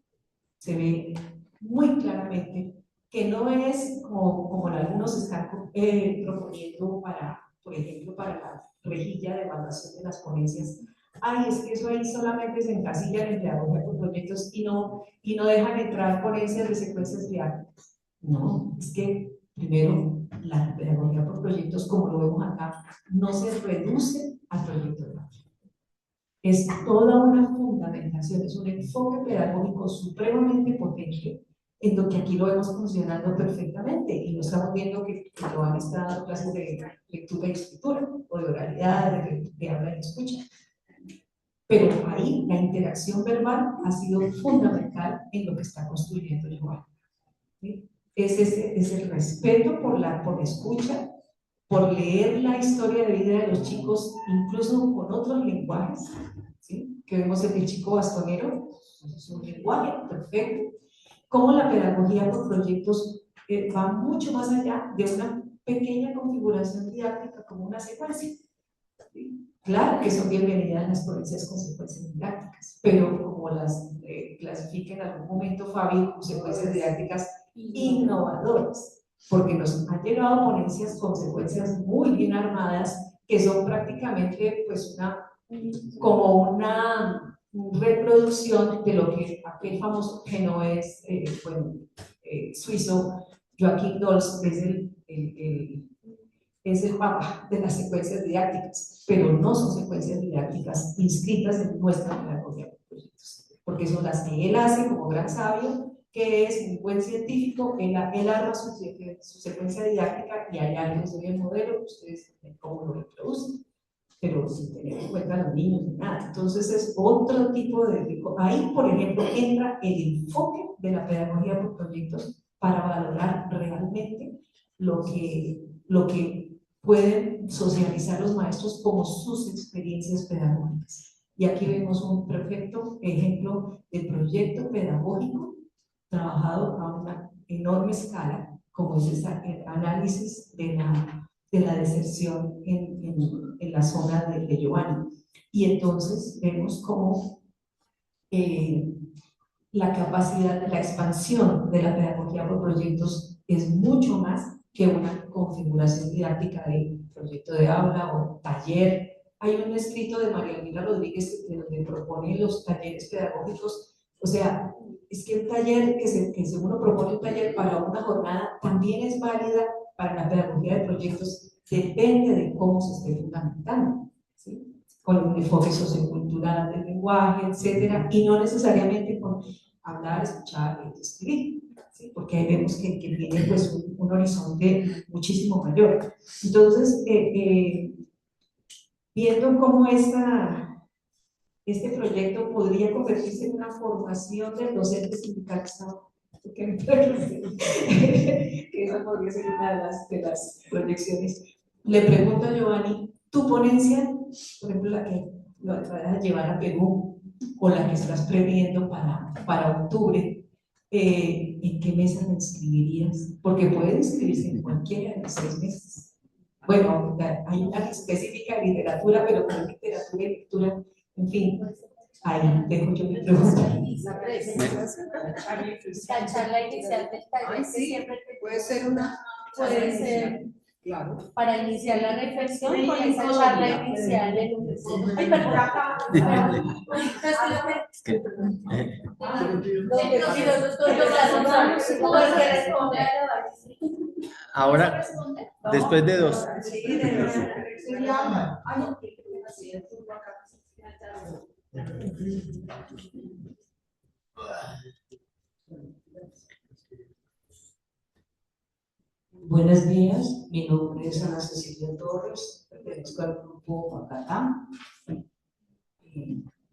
se ve muy claramente que no es como algunos están proponiendo para, por ejemplo, para la rejilla de evaluación de las ponencias. Ay, es que eso ahí solamente se encasilla en pedagogía por proyectos y no dejan entrar ponencias de secuencias didácticas. No, es que primero la pedagogía por proyectos, como lo vemos acá, no se reduce al proyecto de aula. Es toda una fundamentación, es un enfoque pedagógico supremamente potente, en lo que aquí lo vemos funcionando perfectamente, y no estamos viendo que Giovanni está dando clases de lectura y escritura, o de oralidad, de habla y escucha. Pero ahí la interacción verbal ha sido fundamental en lo que está construyendo Giovanni. ¿Sí? Es el respeto por la escucha, por leer la historia de vida de los chicos, incluso con otros lenguajes, ¿sí? Que vemos en el chico bastonero, es un lenguaje perfecto. Cómo la pedagogía por proyectos va mucho más allá de una pequeña configuración didáctica como una secuencia. ¿Sí? Claro que son bienvenidas las ponencias con secuencias didácticas, pero como las clasifica en algún momento Fabi como secuencias didácticas innovadoras, porque nos han llegado ponencias con secuencias muy bien armadas que son prácticamente pues como una reproducción de lo que aquel famoso genovés suizo Joachim Dolz es el mapa de las secuencias didácticas, pero no son secuencias didácticas inscritas en nuestra pedagogía de proyectos, porque son las que él hace como gran sabio, que es un buen científico, él arma su secuencia didáctica y allá les doy el modelo, ustedes ven cómo lo reproducen, pero sin tener en cuenta a los niños ni nada. Entonces es otro tipo de... Ahí, por ejemplo, entra el enfoque de la pedagogía por proyectos para valorar realmente lo que pueden socializar los maestros como sus experiencias pedagógicas. Y aquí vemos un perfecto ejemplo de proyecto pedagógico trabajado a una enorme escala, como es el análisis de la deserción en la zona de Giovanni. Y entonces vemos cómo la capacidad, la expansión de la pedagogía por proyectos es mucho más que una configuración didáctica de proyecto de aula o taller. Hay un escrito de María Elvira Rodríguez donde propone los talleres pedagógicos. O sea, es que un taller, que uno propone un taller para una jornada, también es válida para la pedagogía de proyectos, depende de cómo se esté fundamentando, ¿sí? Con un enfoque sociocultural del lenguaje, etcétera, y no necesariamente con hablar, escuchar y escribir, ¿sí? Porque ahí vemos que viene pues un horizonte muchísimo mayor. Entonces, viendo cómo este proyecto podría convertirse en una formación del docente sindicalizado, que esa podría ser una de las proyecciones. Le pregunto a Giovanni, tu ponencia, por ejemplo, la que vas a llevar a Perú, o la que estás previendo para octubre, ¿En qué mesa me inscribirías? Porque puede inscribirse en cualquiera de las 6 mesas. Bueno, hay una específica de literatura, pero con literatura y lectura, en fin, ahí dejo yo mi pregunta. La charla inicial del taller que siempre puede ser una, puede ser, claro, para iniciar la reflexión con esa charla inicial del ay, perdón, acá. Ahora, después de 2. Buenos días, mi nombre es Ana Cecilia Torres, pertenezco al grupo Macatá.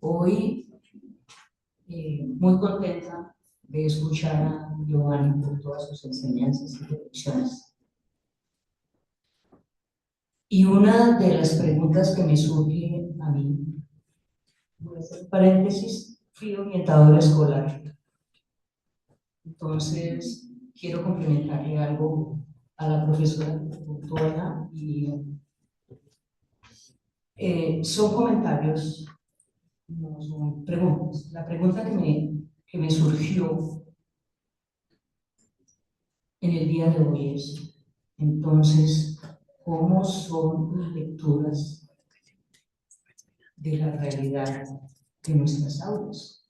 Hoy muy contenta de escuchar a Giovanni por todas sus enseñanzas y reflexiones. Y una de las preguntas que me surge a mí, voy a hacer paréntesis, fui orientadora escolar. Entonces, quiero complementarle algo a la profesora Ana y son comentarios, no son preguntas. La pregunta que me surgió en el día de hoy es, entonces, ¿cómo son las lecturas de la realidad de nuestras aulas?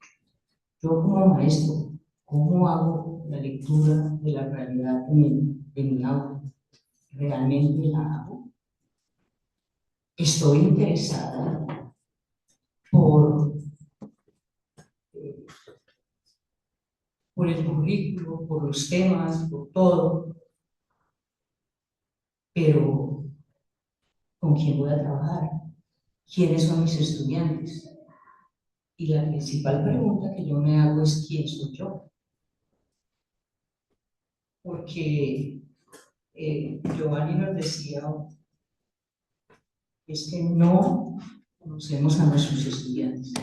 Yo como maestro, ¿cómo hago la lectura de la realidad de mi aula? ¿Realmente la hago? Estoy interesada por el currículo, por los temas, por todo, pero ¿con quién voy a trabajar? ¿Quiénes son mis estudiantes? Y la principal pregunta que yo me hago es ¿quién soy yo? Porque Giovanni nos decía, es que no conocemos a nuestros estudiantes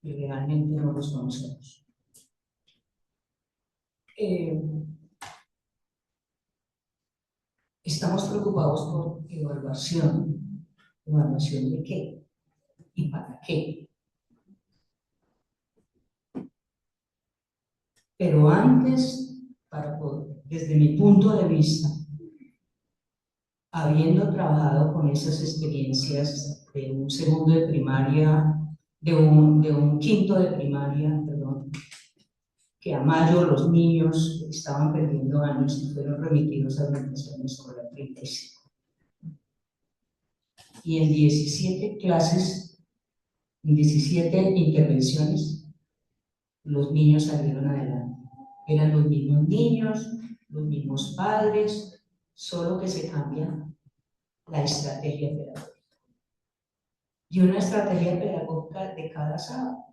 y realmente no los conocemos. Estamos preocupados por evaluación. ¿Evaluación de qué? ¿Y para qué? Pero antes, desde mi punto de vista, habiendo trabajado con esas experiencias de un segundo de primaria, de un quinto de primaria, perdón, que a mayo los niños estaban perdiendo años y fueron remitidos a orientación escolar 35. Y en 17 clases, en 17 intervenciones, los niños salieron adelante. Eran los mismos niños, los mismos padres, solo que se cambia la estrategia pedagógica. Y una estrategia pedagógica de cada sábado.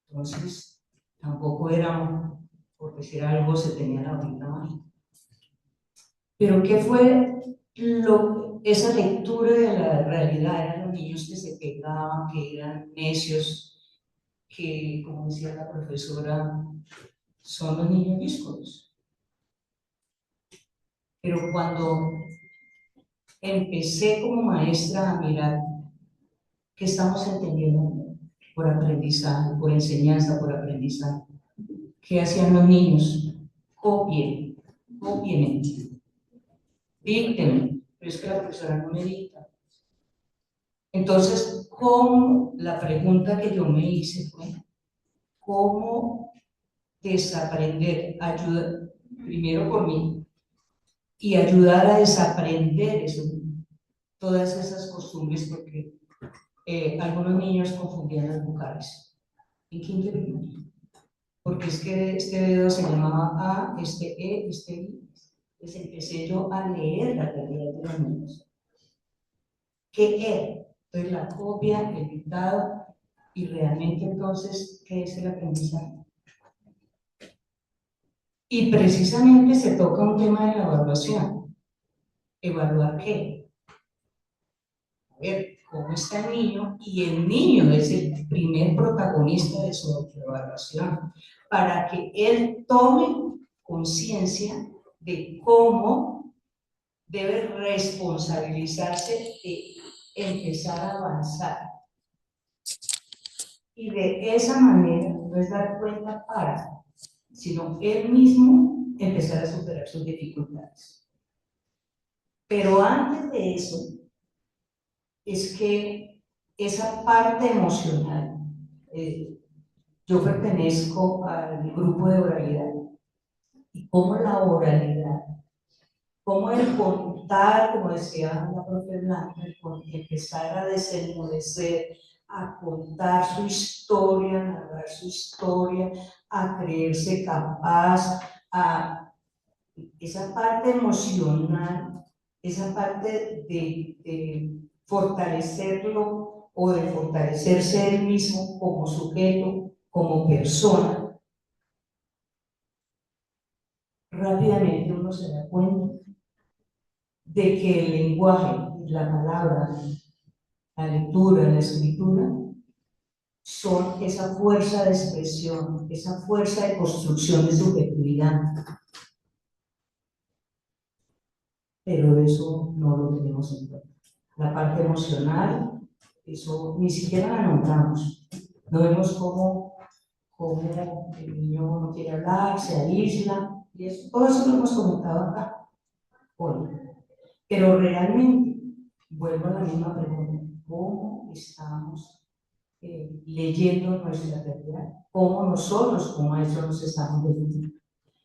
Entonces, tampoco era, por decir algo, se tenía la varita mágica. Pero ¿qué fue esa lectura de la realidad? Eran los niños que se pegaban, que eran necios, que, como decía la profesora, son los niños díscolos. Pero cuando empecé como maestra a mirar qué estamos entendiendo por aprendizaje, por enseñanza, por aprendizaje, ¿qué hacían los niños? Copien, díctenme, pero es que la profesora no me dicta. Entonces, la pregunta que yo me hice fue, ¿cómo desaprender? Primero por mí, y ayudar a desaprender todas esas costumbres, porque algunos niños confundían las vocales en quinto y primaria, porque es que este dedo se llamaba A, este E, este I. Entonces empecé yo a leer la realidad de los niños. ¿Qué es? Entonces la copia, el dictado, y realmente entonces, ¿qué es el aprendizaje? Y precisamente se toca un tema de la evaluación. ¿Evaluar qué? A ver, cómo está el niño, y el niño es el primer protagonista de su autoevaluación, para que él tome conciencia de cómo debe responsabilizarse de empezar a avanzar. Y de esa manera no es dar cuenta para, sino él mismo empezar a superar sus dificultades. Pero antes de eso, es que esa parte emocional, yo pertenezco al grupo de oralidad, y cómo la oralidad, cómo el contar, como decía la profe Blanca, empezar a desenmudecer, a contar su historia, a narrar su historia, a creerse capaz, a esa parte emocional, esa parte de fortalecerlo o de fortalecerse él mismo como sujeto, como persona, rápidamente uno se da cuenta de que el lenguaje, la palabra, la lectura, la escritura, son esa fuerza de expresión, esa fuerza de construcción de subjetividad. Pero eso no lo tenemos en cuenta. La parte emocional, eso ni siquiera la nombramos. No vemos cómo el niño no quiere hablar, se aísla, y eso, todo eso lo hemos comentado acá hoy. Pero realmente, vuelvo a la misma pregunta, ¿cómo estamos leyendo nuestra realidad? ¿Cómo nosotros como maestros nos estamos leyendo?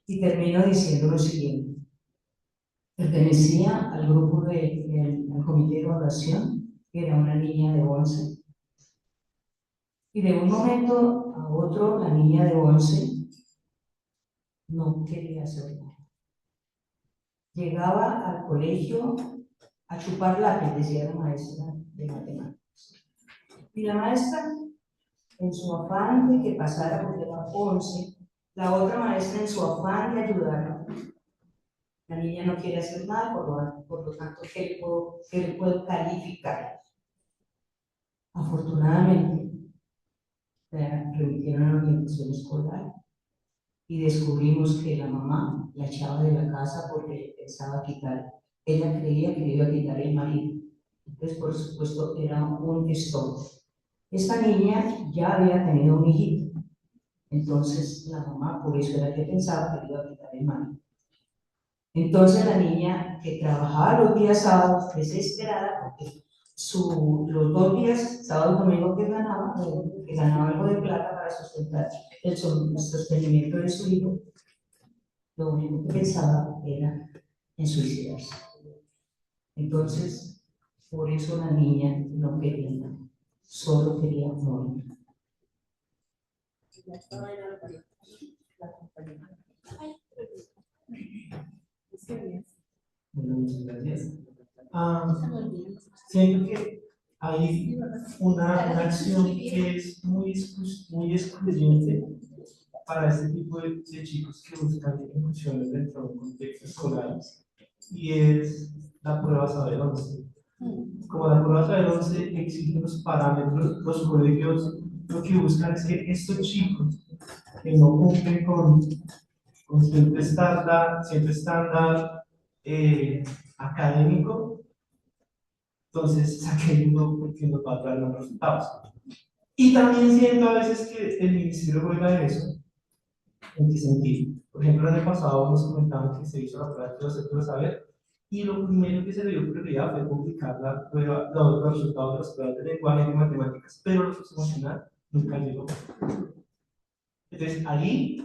Y termino diciendo lo siguiente. Pertenecía al grupo al comité de evaluación, que era una niña de 11. Y de un momento a otro, la niña de 11 no quería hacer nada. Llegaba al colegio a chupar lápiz, decía la maestra de matemáticas. Y la maestra, en su afán de que pasara porque era 11, la otra maestra en su afán de ayudarla. La niña no quiere hacer nada, por lo tanto, ¿qué le puedo calificar? Afortunadamente, la remitieron a la orientación escolar y descubrimos que la mamá la echaba de la casa porque pensaba quitar. Ella creía que le iba a quitar el marido. Entonces, por supuesto, era un estorbo. Esta niña ya había tenido un hijito. Entonces, la mamá, por eso era que pensaba que le iba a quitar el marido. Entonces la niña que trabajaba los días sábados, desesperada, porque los 2 días, sábado y domingo que ganaba algo de plata para sustentar el sostenimiento de su hijo, lo único que pensaba era en suicidarse. Entonces, por eso la niña no quería, solo quería morir. Bueno, muchas gracias. Siento que hay una acción que es muy excluyente para este tipo de chicos que buscan incursiones dentro de un contexto escolar, y es la prueba Saber 11. Como la prueba Saber 11 exige los parámetros, los colegios lo que buscan es que estos chicos que no cumplen con siempre estándar académico, entonces saquen uno porque nos va a dar los resultados. Y también siento a veces que el ministerio juega de eso. ¿En qué sentido? Por ejemplo, el año pasado nos comentaban que se hizo la prueba de los saber, y lo primero que se le dio prioridad fue publicar los resultados de las pruebas de lenguaje y de matemáticas, pero lo emocional nunca llegó. Entonces, ahí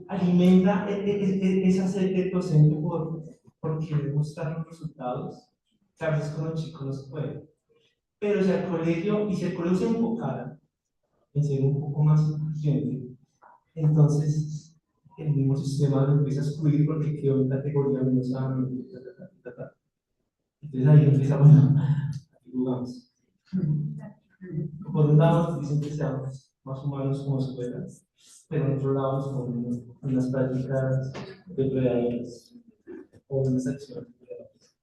alimenta esa sed del docente por querer mostrar los resultados, que a veces con los chicos no se puede. Pero si el colegio se enfocara en ser un poco más incluyente, entonces el mismo sistema lo empieza a excluir porque quedó en categoría menos amplio. Entonces ahí empieza, bueno, aquí jugamos. Por un lado nos dicen que seamos más humanos como escuelas, pero por otro lado nos ponen unas prácticas depredadoras o unas acciones depredadoras.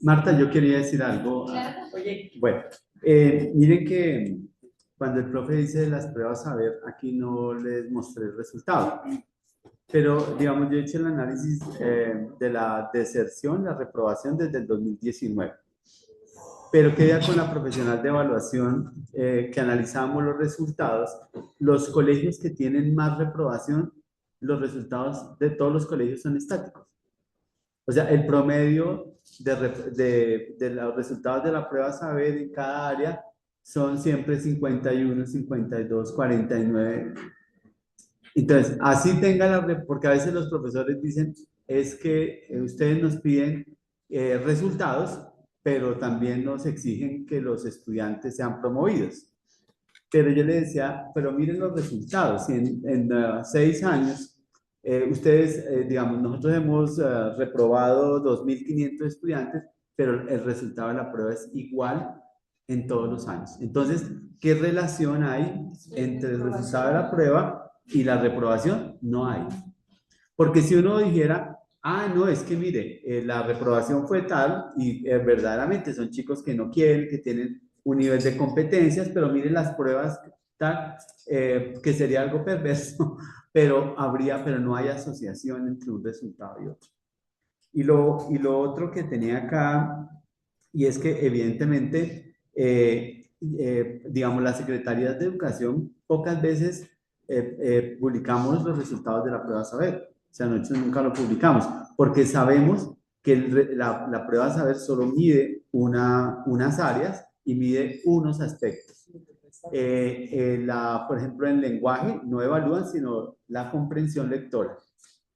Marta, yo quería decir algo. Oye, Bueno, miren que cuando el profe dice de las pruebas saber, aquí no les mostré el resultado. Pero, digamos, yo he hecho el análisis de la deserción, la reprobación desde el 2019. Pero queda con la profesional de evaluación que analizamos los resultados. Los colegios que tienen más reprobación, los resultados de todos los colegios son estáticos. O sea, el promedio de los resultados de la prueba saber en cada área son siempre 51, 52, 49. Entonces, así tenga porque a veces los profesores dicen, es que ustedes nos piden resultados, pero también nos exigen que los estudiantes sean promovidos. Pero yo le decía, pero miren los resultados, si en 6 años, ustedes, digamos, nosotros hemos reprobado 2.500 estudiantes, pero el resultado de la prueba es igual en todos los años. Entonces, ¿qué relación hay entre el resultado de la prueba y la reprobación? No hay. Porque si uno dijera, ah, no, es que mire, la reprobación fue tal y verdaderamente son chicos que no quieren, que tienen un nivel de competencias, pero miren las pruebas tal, que sería algo perverso, pero no hay asociación entre un resultado y otro. Y lo otro que tenía acá, y es que evidentemente, digamos, las secretarías de educación pocas veces publicamos los resultados de la prueba saber. O sea, nosotros nunca lo publicamos, porque sabemos que la prueba saber solo mide unas áreas y mide unos aspectos. Por ejemplo, en lenguaje no evalúan sino la comprensión lectora,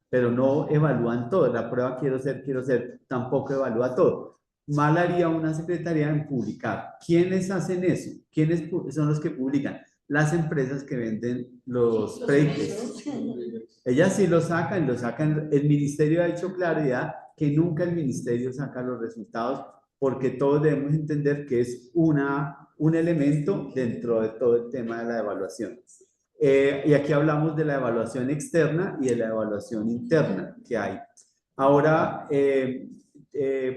pero no evalúan todo. La prueba quiero ser, tampoco evalúa todo. Mal haría una secretaría en publicar. ¿Quiénes hacen eso? ¿Quiénes son los que publican? Las empresas que venden los pre-ICFES. Ellas sí lo sacan, El ministerio ha hecho claridad que nunca el ministerio saca los resultados, porque todos debemos entender que es un elemento dentro de todo el tema de la evaluación. Y aquí hablamos de la evaluación externa y de la evaluación interna que hay. Ahora,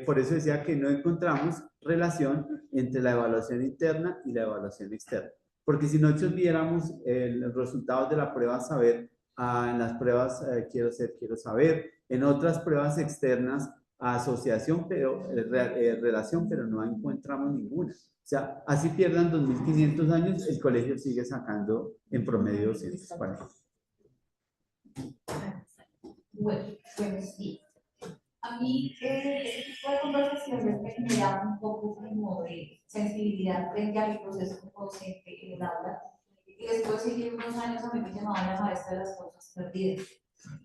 por eso decía que no encontramos relación entre la evaluación interna y la evaluación externa. Porque si nosotros viéramos los resultados de la prueba saber, en las pruebas quiero saber, en otras pruebas externas, asociación, relación, pero no encontramos ninguna. O sea, así pierdan 2.500 años, el colegio sigue sacando en promedio 240. Bueno, sí. A mí este tipo de conversaciones me genera un poco como de sensibilidad frente al proceso docente en el aula. Y después de unos años a mí me llamaban la maestra de las cosas perdidas,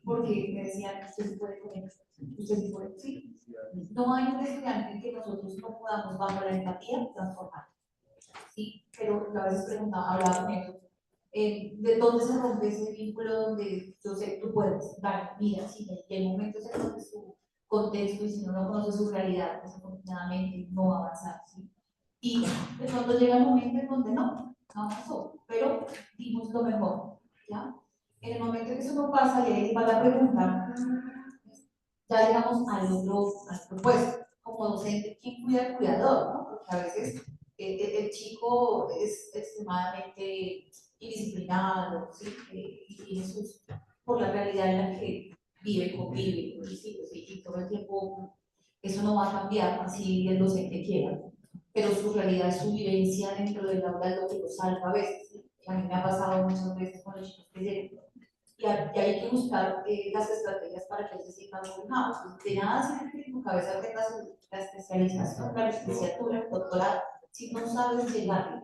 porque me decían, usted se puede con eso, usted se puede, sí. No hay un estudiante que nosotros no podamos, bajo la empatía, transformar. Sí, pero a veces preguntaba, hablaba con ellos, ¿de dónde se rompe ese vínculo donde yo sé, tú puedes dar vida? Si hay momentos en los que su contexto y si uno no conoce su realidad, desafortunadamente no va a avanzar. ¿Sí? Y de pronto llega el momento en donde no avanzó, pero dimos lo mejor. ¿Ya? En el momento en que eso no pasa, y ahí va la pregunta, ya llegamos al otro puesto, como docente, ¿quién cuida al cuidador? ¿No? Porque a veces el chico es extremadamente indisciplinado, ¿sí? Y eso es por la realidad en la que vive, convive, y todo el tiempo eso no va a cambiar así el docente quiera, pero su realidad, su vivencia dentro del aula es lo que lo salva a veces. ¿Sí? A mí me ha pasado muchas veces con los chicos que llegan. Y hay que buscar las estrategias para que se sientan dominados. De nada sirve que en tu cabeza tengas la especialización, la licenciatura, el doctorado, si no sabes llegar.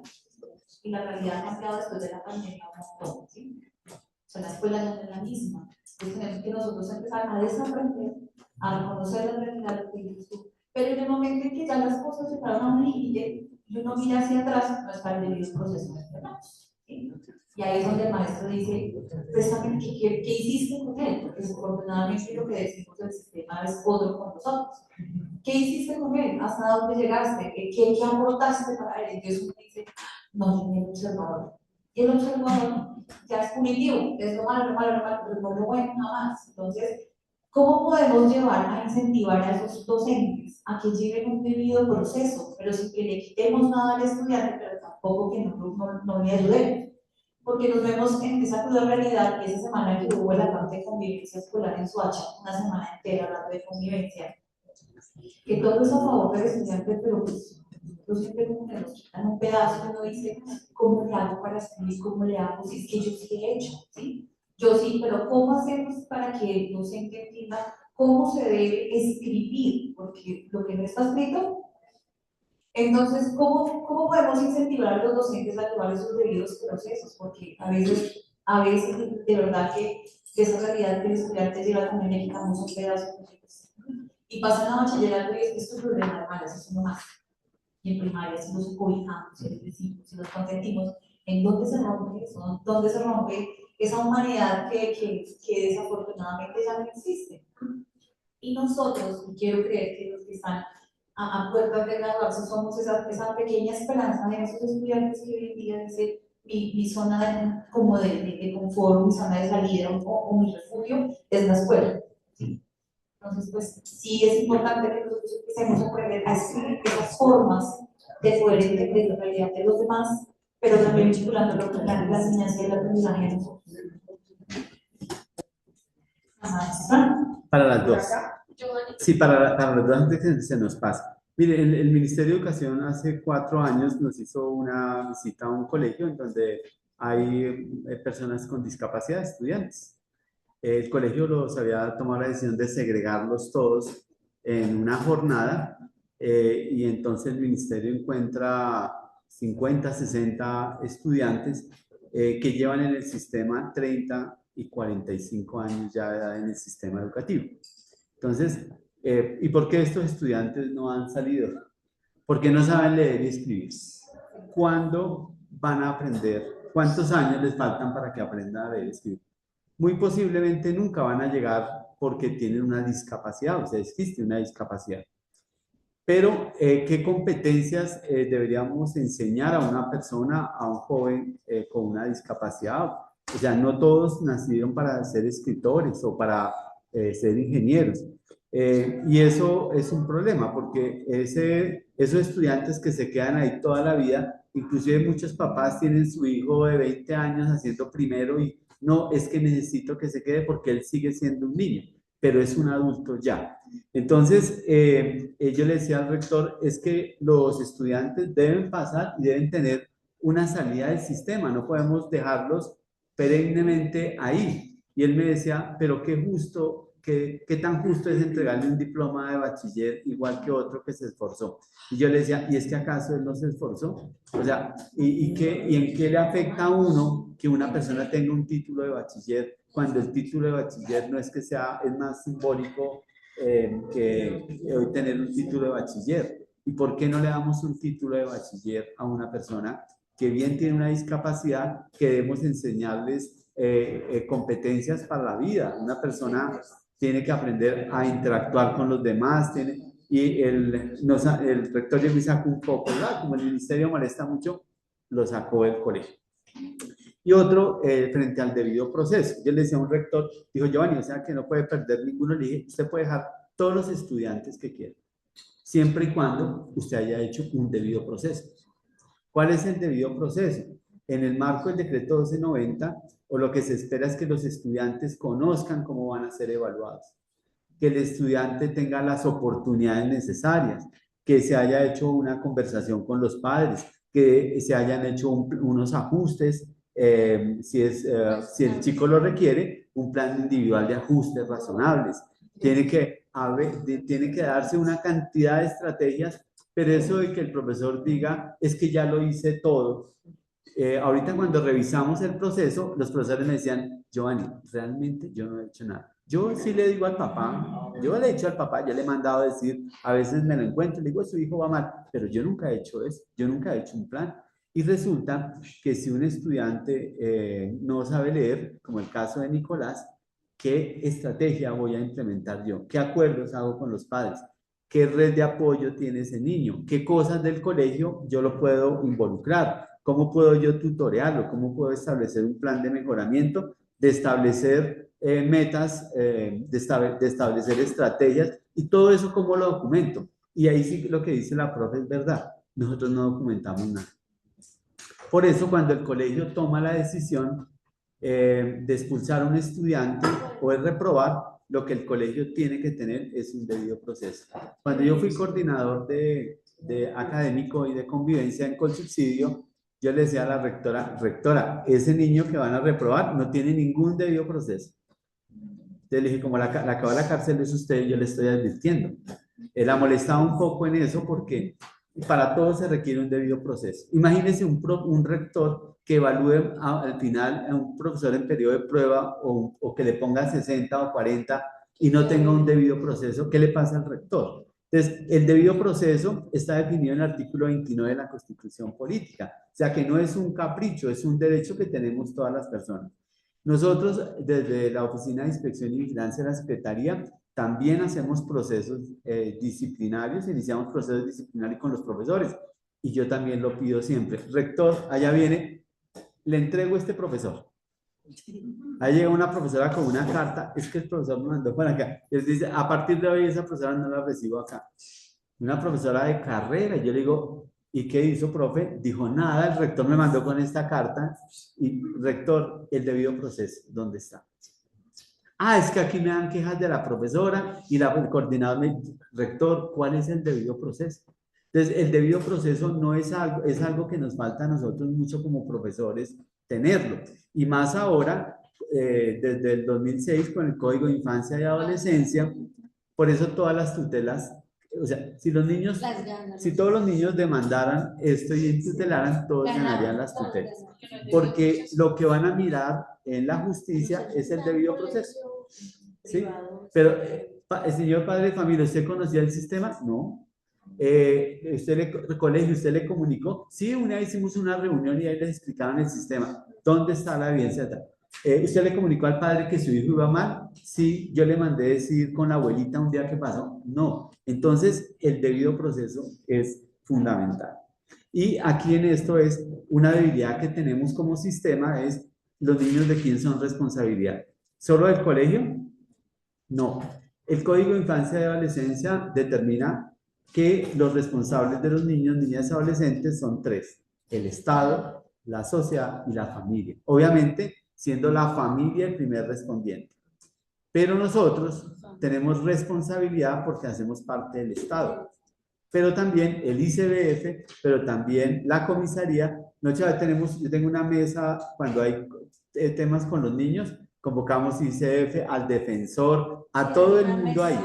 Y la realidad ha cambiado después de la pandemia un montón. ¿Sí? O sea, la escuela no es la misma. Entonces tenemos que nosotros empezar a desaprender, a reconocer la realidad de que dices tú. Pero en el momento en que ya las cosas se paran a un límite y uno mira hacia atrás, no es para vivir un proceso de esperanza. ¿Sí? Y ahí es donde el maestro dice, precisamente, ¿qué hiciste con él? Porque desafortunadamente lo que decimos del sistema es otro con nosotros. ¿Qué hiciste con él? ¿Hasta dónde llegaste? ¿Qué aportaste para él? Entonces uno dice, no, yo el observador. Y el observador ya es punitivo, es lo malo, pero no lo bueno, nada más. Entonces, ¿Cómo podemos llevar a incentivar a esos docentes a que lleven un debido proceso, pero sin que le quitemos nada al estudiante, pero tampoco que no le ayudemos? Porque nos vemos en esa cruda realidad que esa semana que hubo la parte de convivencia escolar en Soacha, una semana entera hablando de convivencia, que todo es a favor del estudiante, pero pues nosotros siempre como que nos quitan un pedazo y uno dice, ¿cómo le hago para escribir? ¿Cómo le hago? Si es que yo sí he hecho, ¿sí? Yo sí, pero ¿cómo hacemos para que el docente entienda cómo se debe escribir? Porque lo que no está escrito, entonces, ¿cómo podemos incentivar a los docentes a llevar esos debidos procesos? Porque a veces de verdad que de esa realidad que el estudiante llega también le quitamos un pedazo y pasan a bachillerato y es que esto es problema normal, eso es uno más. Y en primaria, si los cobijamos, si los decimos, si los consentimos, ¿en dónde se rompe eso? ¿Dónde se rompe esa humanidad que desafortunadamente ya no existe? Y nosotros, y quiero creer que los que están a puertas de graduarse somos esa pequeña esperanza de esos estudiantes que hoy en día dicen mi zona como de confort, mi zona de salida o mi refugio es la escuela. ¿Sí? Entonces, pues sí es importante que nosotros empecemos a aprender a escribir esas formas de poder entender la realidad de los demás, pero también vinculándolo con la enseñanza y la aprendizaje de nosotros. Para las dos. Sí, para las dos antes que se nos pasa. Mire, el Ministerio de Educación hace 4 años nos hizo una visita a un colegio en donde hay personas con discapacidad, estudiantes. El colegio los había tomado la decisión de segregarlos todos en una jornada y entonces el ministerio encuentra 50, 60 estudiantes que llevan en el sistema 30 y 45 años ya de edad en el sistema educativo. Entonces, ¿y por qué estos estudiantes no han salido? Porque no saben leer y escribir. ¿Cuándo van a aprender? ¿Cuántos años les faltan para que aprendan a leer y escribir? Muy posiblemente nunca van a llegar porque tienen una discapacidad, o sea, existe una discapacidad. Pero, ¿qué competencias deberíamos enseñar a una persona, a un joven con una discapacidad? O sea, no todos nacieron para ser escritores o para ser ingenieros. Y eso es un problema, porque esos estudiantes que se quedan ahí toda la vida, inclusive muchos papás tienen su hijo de 20 años haciendo primero y no, es que necesito que se quede porque él sigue siendo un niño, pero es un adulto ya. Entonces, yo le decía al rector, es que los estudiantes deben pasar y deben tener una salida del sistema, no podemos dejarlos perennemente ahí. Y él me decía, pero qué justo, qué tan justo es entregarle un diploma de bachiller igual que otro que se esforzó. Y yo le decía, ¿y es que acaso él no se esforzó? O sea, ¿y en qué le afecta a uno que una persona tenga un título de bachiller cuando el título de bachiller no es que sea, es más simbólico que hoy tener un título de bachiller? ¿Y por qué no le damos un título de bachiller a una persona que bien tiene una discapacidad, que debemos enseñarles competencias para la vida? Una persona tiene que aprender a interactuar con los demás, y el rector llegó y sacó un poco, ¿verdad? Como el ministerio molesta mucho, lo sacó del colegio. Y otro, frente al debido proceso. Yo le decía a un rector, dijo, Giovanni, o sea que no puede perder ninguno. Le dije, usted puede dejar todos los estudiantes que quiera, siempre y cuando usted haya hecho un debido proceso. ¿Cuál es el debido proceso? En el marco del decreto 1290, o lo que se espera es que los estudiantes conozcan cómo van a ser evaluados, que el estudiante tenga las oportunidades necesarias, que se haya hecho una conversación con los padres, que se hayan hecho unos ajustes, si el chico lo requiere, un plan individual de ajustes razonables. Tiene que darse una cantidad de estrategias, pero eso de que el profesor diga, es que ya lo hice todo. Ahorita cuando revisamos el proceso, los profesores me decían, Giovanni, realmente yo no he hecho nada. Yo sí le digo al papá, yo le he dicho al papá, yo le he mandado a decir, a veces me lo encuentro, le digo, su hijo va mal, pero yo nunca he hecho eso, yo nunca he hecho un plan. Y resulta que si un estudiante no sabe leer, como el caso de Nicolás, ¿qué estrategia voy a implementar yo? ¿Qué acuerdos hago con los padres? ¿Qué red de apoyo tiene ese niño? ¿Qué cosas del colegio yo lo puedo involucrar? ¿Cómo puedo yo tutorearlo? ¿Cómo puedo establecer un plan de mejoramiento? De establecer metas, de establecer estrategias, y todo eso cómo lo documento. Y ahí sí lo que dice la profe es verdad, nosotros no documentamos nada. Por eso cuando el colegio toma la decisión de expulsar a un estudiante o de reprobar, lo que el colegio tiene que tener es un debido proceso. Cuando yo fui coordinador de académico y de convivencia en Colsubsidio, yo le decía a la rectora, ese niño que van a reprobar no tiene ningún debido proceso. Entonces le dije, como la acaba la cárcel es usted, yo le estoy advirtiendo. La molestaba un poco en eso porque para todo se requiere un debido proceso. Imagínense un rector que evalúe al final a un profesor en periodo de prueba o que le ponga 60 o 40 y no tenga un debido proceso. ¿Qué le pasa al rector? Entonces, el debido proceso está definido en el artículo 29 de la Constitución Política. O sea que no es un capricho, es un derecho que tenemos todas las personas. Nosotros, desde la Oficina de Inspección y Vigilancia de la Secretaría, también hacemos procesos disciplinarios, iniciamos procesos disciplinarios con los profesores. Y yo también lo pido siempre. Rector, allá viene, le entrego a este profesor. Ahí llega una profesora con una carta, es que el profesor me mandó para acá. Él dice, a partir de hoy esa profesora no la recibo acá. Una profesora de carrera, yo le digo, ¿y qué hizo, profe? Dijo, nada, el rector me mandó con esta carta. Y rector, el debido proceso, ¿dónde está? Ah, es que aquí me dan quejas de la profesora y el coordinador me dice, rector, ¿cuál es el debido proceso? Entonces, el debido proceso no es algo que nos falta a nosotros mucho como profesores tenerlo. Y más ahora, desde el 2006, con el Código de Infancia y Adolescencia, por eso todas las tutelas, o sea, si todos los niños demandaran esto y tutelaran, todos ganarían las tutelas. Porque lo que van a mirar en la justicia es el debido proceso. ¿Sí? Pero, señor padre de familia, ¿usted conocía el sistema? No. Colegio, ¿usted le comunicó? Sí, una vez hicimos una reunión y ahí les explicaban el sistema. ¿Dónde está la evidencia? ¿Usted le comunicó al padre que su hijo iba mal? Sí, yo le mandé decir con la abuelita un día que pasó. No. Entonces, el debido proceso es fundamental. Y aquí en esto es una debilidad que tenemos como sistema, es los niños de quién son responsabilidad. ¿Solo del colegio? No. El Código de Infancia y Adolescencia determina que los responsables de los niños, niñas y adolescentes son tres: el Estado, la sociedad y la familia. Obviamente, siendo la familia el primer respondiente. Pero nosotros tenemos responsabilidad porque hacemos parte del Estado. Pero también el ICBF, pero también la comisaría. Yo tengo una mesa cuando hay temas con los niños, convocamos ICBF, al defensor, a todo el mundo ahí.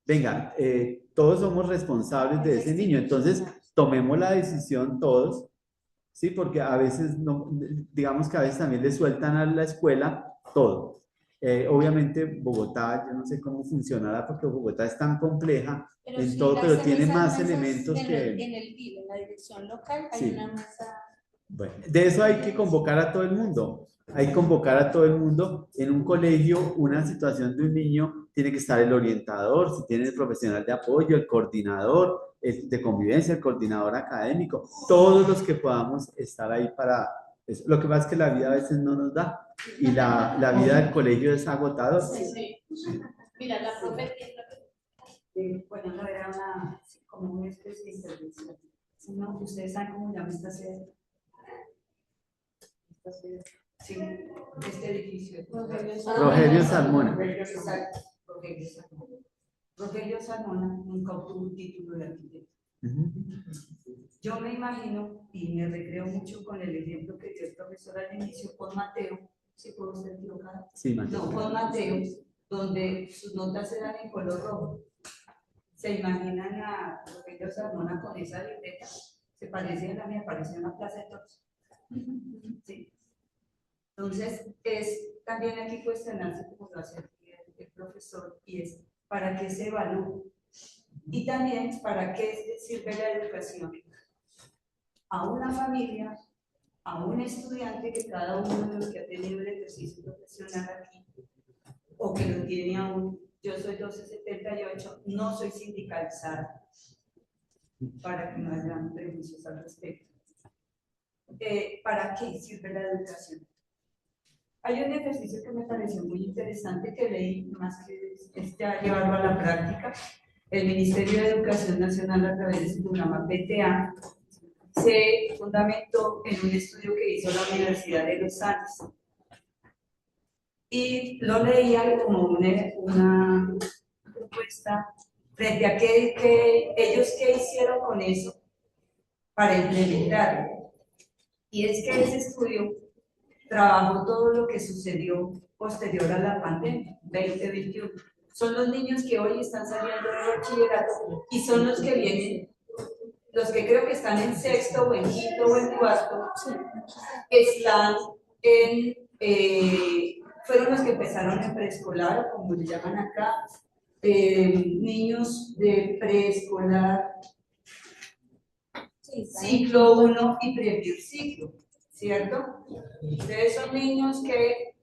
Venga, todos somos responsables de ese niño, entonces tomemos la decisión todos, ¿sí? Porque a veces, no, digamos que a veces también le sueltan a la escuela todo. Obviamente Bogotá, yo no sé cómo funcionará porque Bogotá es tan compleja en todo, pero tiene más elementos que... En el DIL, en la dirección local, hay una mesa... Bueno, de eso hay que convocar a todo el mundo. Hay que convocar a todo el mundo. En un colegio, una situación de un niño, tiene que estar el orientador, si tiene el profesional de apoyo, el coordinador de convivencia, el coordinador académico, todos los que podamos estar ahí para eso. Lo que pasa es que la vida a veces no nos da y la vida del colegio es agotador. Sí. Mira, la profe bueno, no era como una especie de intervención. ¿No? Ustedes saben cómo llama esta sede. Sí, este edificio. Rogelio Salmona. Rogelio Salmona nunca obtuvo un título de arquitecto. Yo me imagino, y me recreo mucho con el ejemplo que dio el profesor al inicio, con Mateo, ¿sí puedo ser equivocada? Sí, Mateo. No, con Mateo, donde sus notas eran en color rojo. ¿Se imaginan a Rogelio Salmona con esa libreta? Se parece a la mía, parece una plaza de toros. Sí. Entonces, es también aquí cuestionarse como lo hace el profesor, y es ¿para qué se evalúa? Y también ¿para qué sirve la educación? A una familia, a un estudiante, que cada uno de los que ha tenido el ejercicio profesional aquí, o que lo tiene aún. Yo soy 1278, no soy sindicalizada, para que no haya prejuicios al respecto. ¿Para qué sirve la educación? Hay un ejercicio que me pareció muy interesante que leí, más que es ya llevarlo a la práctica. El Ministerio de Educación Nacional, a través de su programa PTA, se fundamentó en un estudio que hizo la Universidad de los Andes. Y lo leía como una propuesta frente a ellos qué hicieron con eso para implementarlo. Y es que ese estudio trabajó todo lo que sucedió posterior a la pandemia, 2021. Son los niños que hoy están saliendo de bachillerato y son los que vienen, los que creo que están en sexto o en quinto o en cuarto, están fueron los que empezaron en preescolar, como le llaman acá, niños de preescolar, ciclo 1 y primer ciclo, ¿cierto? Ustedes son niños que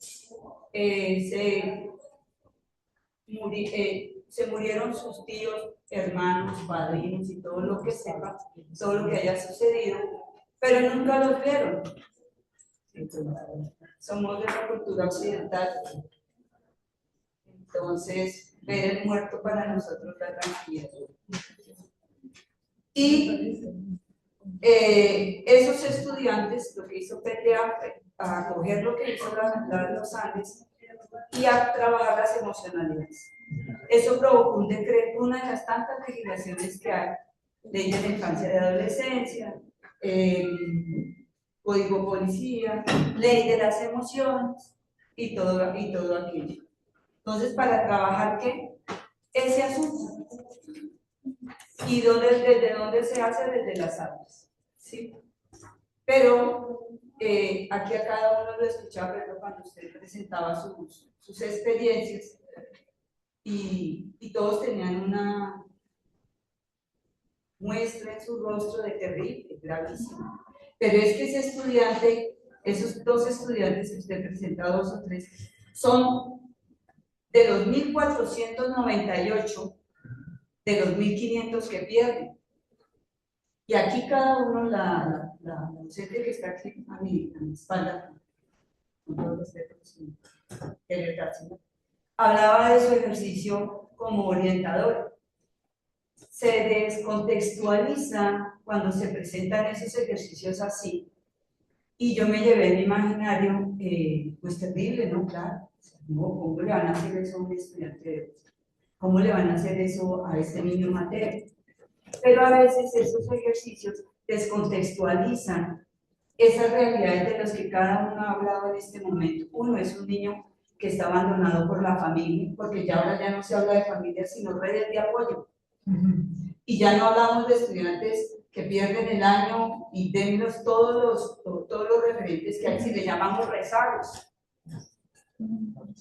se murieron sus tíos, hermanos, padrinos y todo lo que sepa, todo lo que haya sucedido, pero nunca los vieron. Somos de la cultura occidental, entonces ver el muerto para nosotros da tranquilidad. Y esos estudiantes, lo que hizo PTA fue a coger lo que hizo la Universidad de los Andes y a trabajar las emocionalidades. Eso provocó un decreto, una de las tantas legislaciones que hay, ley de la infancia y adolescencia, código policía, ley de las emociones y todo aquello. Entonces, para trabajar ¿qué? Ese asunto. ¿Y desde dónde se hace? Desde las aulas. ¿Sí? Pero aquí a cada uno lo escuchaba, pero cuando usted presentaba sus experiencias y todos tenían una muestra en su rostro de terrible, gravísimo. Pero es que ese estudiante, esos dos estudiantes que usted presenta, 2 o 3, son de los 1.498 de los 1.500 que pierden. Y aquí cada uno, la docente que está aquí a mi espalda, con todo respeto, hablaba de su ejercicio como orientador. Se descontextualiza cuando se presentan esos ejercicios así. Y yo me llevé el imaginario, pues terrible, ¿no? Claro. ¿Cómo le van a hacer eso a un estudiante? ¿Cómo le van a hacer eso a este niño Mateo? Pero a veces esos ejercicios descontextualizan esas realidades de las que cada uno ha hablado en este momento. Uno es un niño que está abandonado por la familia, porque ya ahora ya no se habla de familia, sino redes de apoyo. Y ya no hablamos de estudiantes que pierden el año y tenemos todos los referentes que hay, si le llamamos rezagos.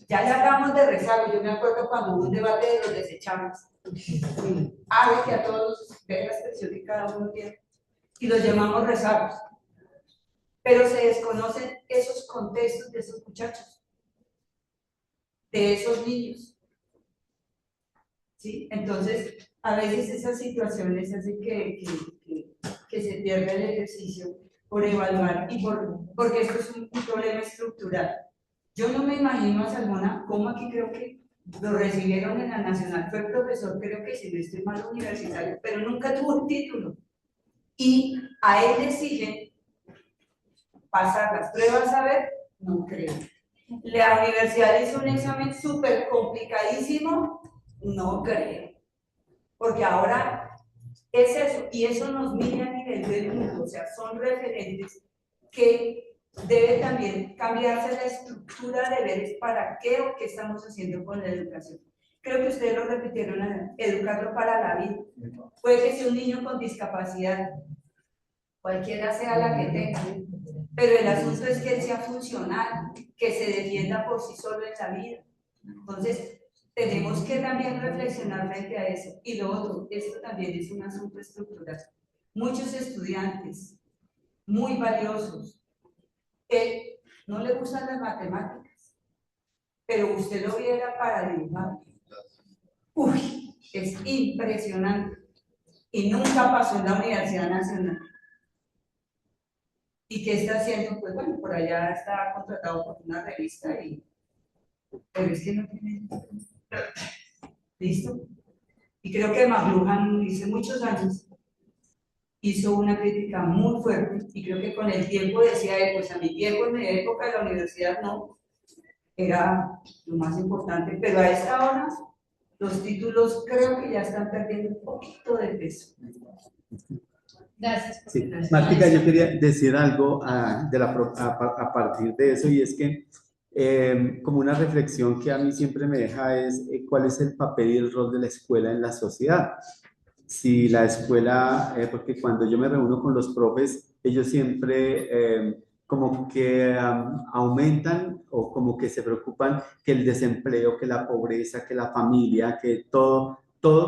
Ya le hablamos de rezagos. Yo me acuerdo cuando hubo un debate de los desechables. Haga que a todos vean la expresión que cada uno tiene y los llamamos rezagos. Pero se desconocen esos contextos de esos muchachos, de esos niños. ¿Sí? Entonces, a veces esas situaciones hacen que se pierda el ejercicio por evaluar y porque esto es un problema estructural. Yo no me imagino a Salmona cómo aquí creo que lo recibieron en la Nacional, fue profesor, creo que si no estoy mal, universitario, pero nunca tuvo un título. Y a él le exigen pasar las pruebas a ver, no creo. La universidad hizo un examen súper complicadísimo, no creo. Porque ahora es eso, y eso nos mide a nivel del mundo, o sea, son referentes que debe también cambiarse la estructura de ver para qué o qué estamos haciendo con la educación. Creo que ustedes lo repitieron, educarlo para la vida. Puede que sea un niño con discapacidad, cualquiera sea la que tenga, pero el asunto es que él sea funcional, que se defienda por sí solo en la vida. Entonces, tenemos que también reflexionar frente a eso. Y lo otro, esto también es un asunto estructural. Muchos estudiantes muy valiosos, que no le gustan las matemáticas, pero usted lo viera para dibujar. Uy, es impresionante. Y nunca pasó en la Universidad Nacional. ¿Y qué está haciendo? Pues bueno, por allá está contratado por una revista pero es que no tiene... ¿Listo? Y creo que McLuhan, hace muchos años, hizo una crítica muy fuerte y creo que con el tiempo decía él, pues a mi tiempo, en mi época de la universidad no, era lo más importante, pero a esta hora los títulos creo que ya están perdiendo un poquito de peso. Gracias. Sí. Martica, yo quería decir algo a partir de eso, y es que como una reflexión que a mí siempre me deja es cuál es el papel y el rol de la escuela en la sociedad. Si la escuela, porque cuando yo me reúno con los profes, ellos siempre como que aumentan o como que se preocupan que el desempleo, que la pobreza, que la familia, que todo,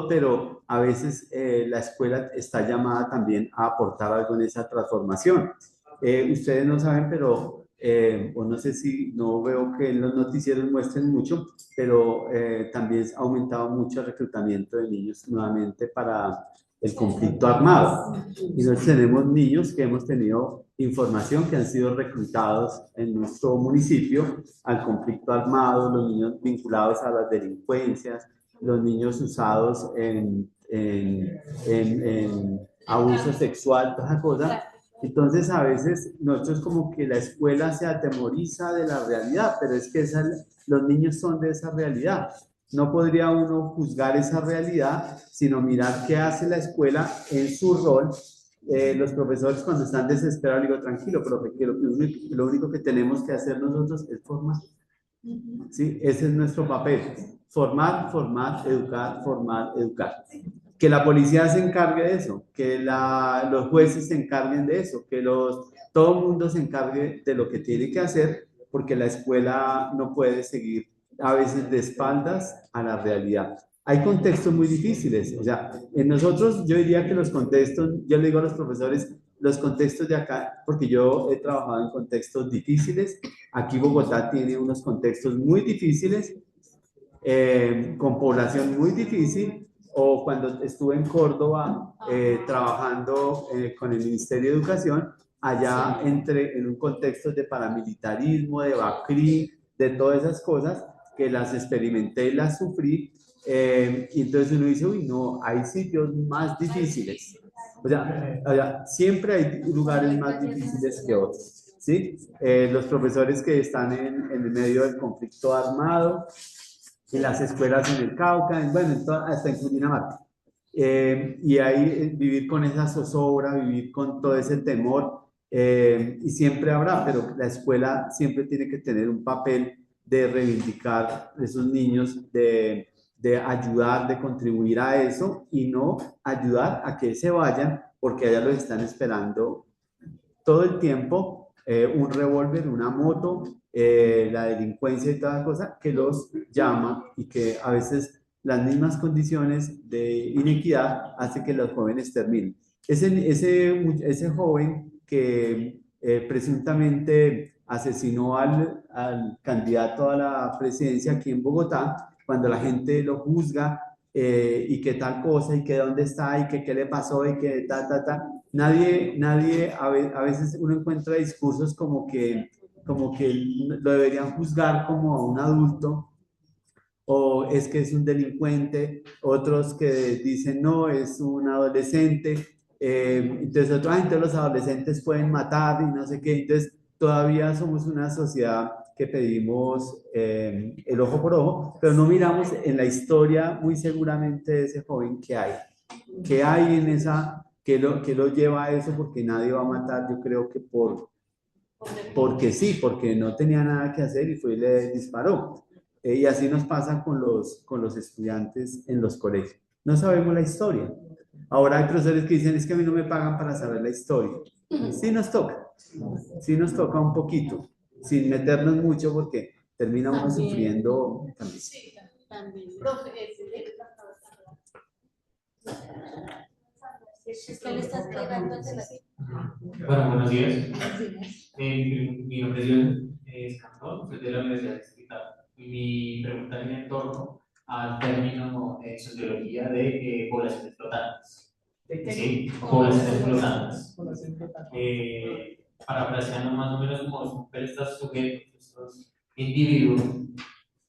pero a veces la escuela está llamada también a aportar algo en esa transformación. Ustedes no saben, pero, o no sé si no veo que en los noticieros muestren mucho, pero también ha aumentado mucho el reclutamiento de niños nuevamente para el conflicto armado. Y nosotros tenemos niños que hemos tenido información que han sido reclutados en nuestro municipio al conflicto armado, los niños vinculados a las delincuencias, los niños usados en abuso sexual, toda esa cosa. Entonces, a veces nosotros como que la escuela se atemoriza de la realidad, pero es que los niños son de esa realidad. No podría uno juzgar esa realidad, sino mirar qué hace la escuela en su rol. Los profesores cuando están desesperados, digo, tranquilo, profe, que lo único que tenemos que hacer nosotros es formar. ¿Sí? Ese es nuestro papel. Formar, formar, educar, formar, educar. Que la policía se encargue de eso, que los jueces se encarguen de eso, que todo el mundo se encargue de lo que tiene que hacer, porque la escuela no puede seguir a veces de espaldas a la realidad. Hay contextos muy difíciles, o sea, en nosotros yo diría que los contextos, yo le digo a los profesores, los contextos de acá, porque yo he trabajado en contextos difíciles, aquí Bogotá tiene unos contextos muy difíciles, con población muy difícil, o cuando estuve en Córdoba trabajando con el Ministerio de Educación, allá entré en un contexto de paramilitarismo, de BACRI, de todas esas cosas que las experimenté y las sufrí, y entonces uno dice, uy, no, hay sitios más difíciles. O sea, siempre hay lugares más difíciles que otros, ¿sí? Los profesores que están en el medio del conflicto armado, en las escuelas en el Cauca, bueno, hasta en Cundinamarca. Y ahí vivir con esa zozobra, vivir con todo ese temor, y siempre habrá, pero la escuela siempre tiene que tener un papel de reivindicar a esos niños, de ayudar, de contribuir a eso y no ayudar a que se vayan porque allá los están esperando todo el tiempo, un revólver, una moto, la delincuencia y toda cosa que los llama y que a veces las mismas condiciones de inequidad hace que los jóvenes terminen. Ese joven que presuntamente asesinó al candidato a la presidencia aquí en Bogotá, cuando la gente lo juzga y que tal cosa y que dónde está y que qué le pasó y que nadie a veces uno encuentra discursos como que lo deberían juzgar como a un adulto, o es que es un delincuente, otros que dicen no, es un adolescente, entonces entonces los adolescentes pueden matar y no sé qué, entonces todavía somos una sociedad que pedimos el ojo por ojo, pero no miramos en la historia muy seguramente de ese joven que hay en esa, que lo lleva a eso, porque nadie va a matar, yo creo que porque sí, porque no tenía nada que hacer y fue y le disparó. Y así nos pasa con los estudiantes en los colegios. No sabemos la historia. Ahora hay profesores que dicen, es que a mí no me pagan para saber la historia. Sí nos toca un poquito, sin meternos mucho porque termina uno sufriendo también. Sí, también. Profe, ¿usted le está entregando el Bueno, buenos días. Mi nombre es Dion Escandón, soy de la Universidad de Distrital. Y mi pregunta viene en torno al término en sociología de poblaciones flotantes. Sí, poblaciones flotantes. parafraseando más o menos como son estos sujetos, estos individuos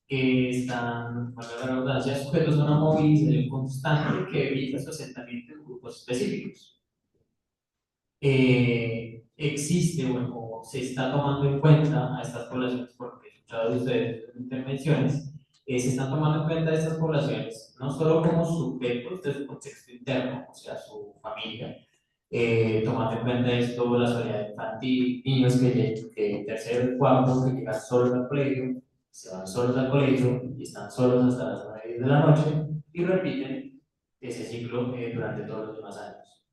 que están, para la redundancia, sujetos a una movilización constante que evita su asentamiento en grupos específicos. Existe o se está tomando en cuenta a estas poblaciones, porque he escuchado de ustedes en intervenciones, se están tomando en cuenta a estas poblaciones no solo como sujetos de su contexto interno, o sea, su familia, tomando en cuenta esto, la soledad infantil, niños que tercero y cuarto que llegan solos al colegio, se van solos al colegio y están solos hasta las 9 de la noche y repiten ese ciclo durante todos los demás años.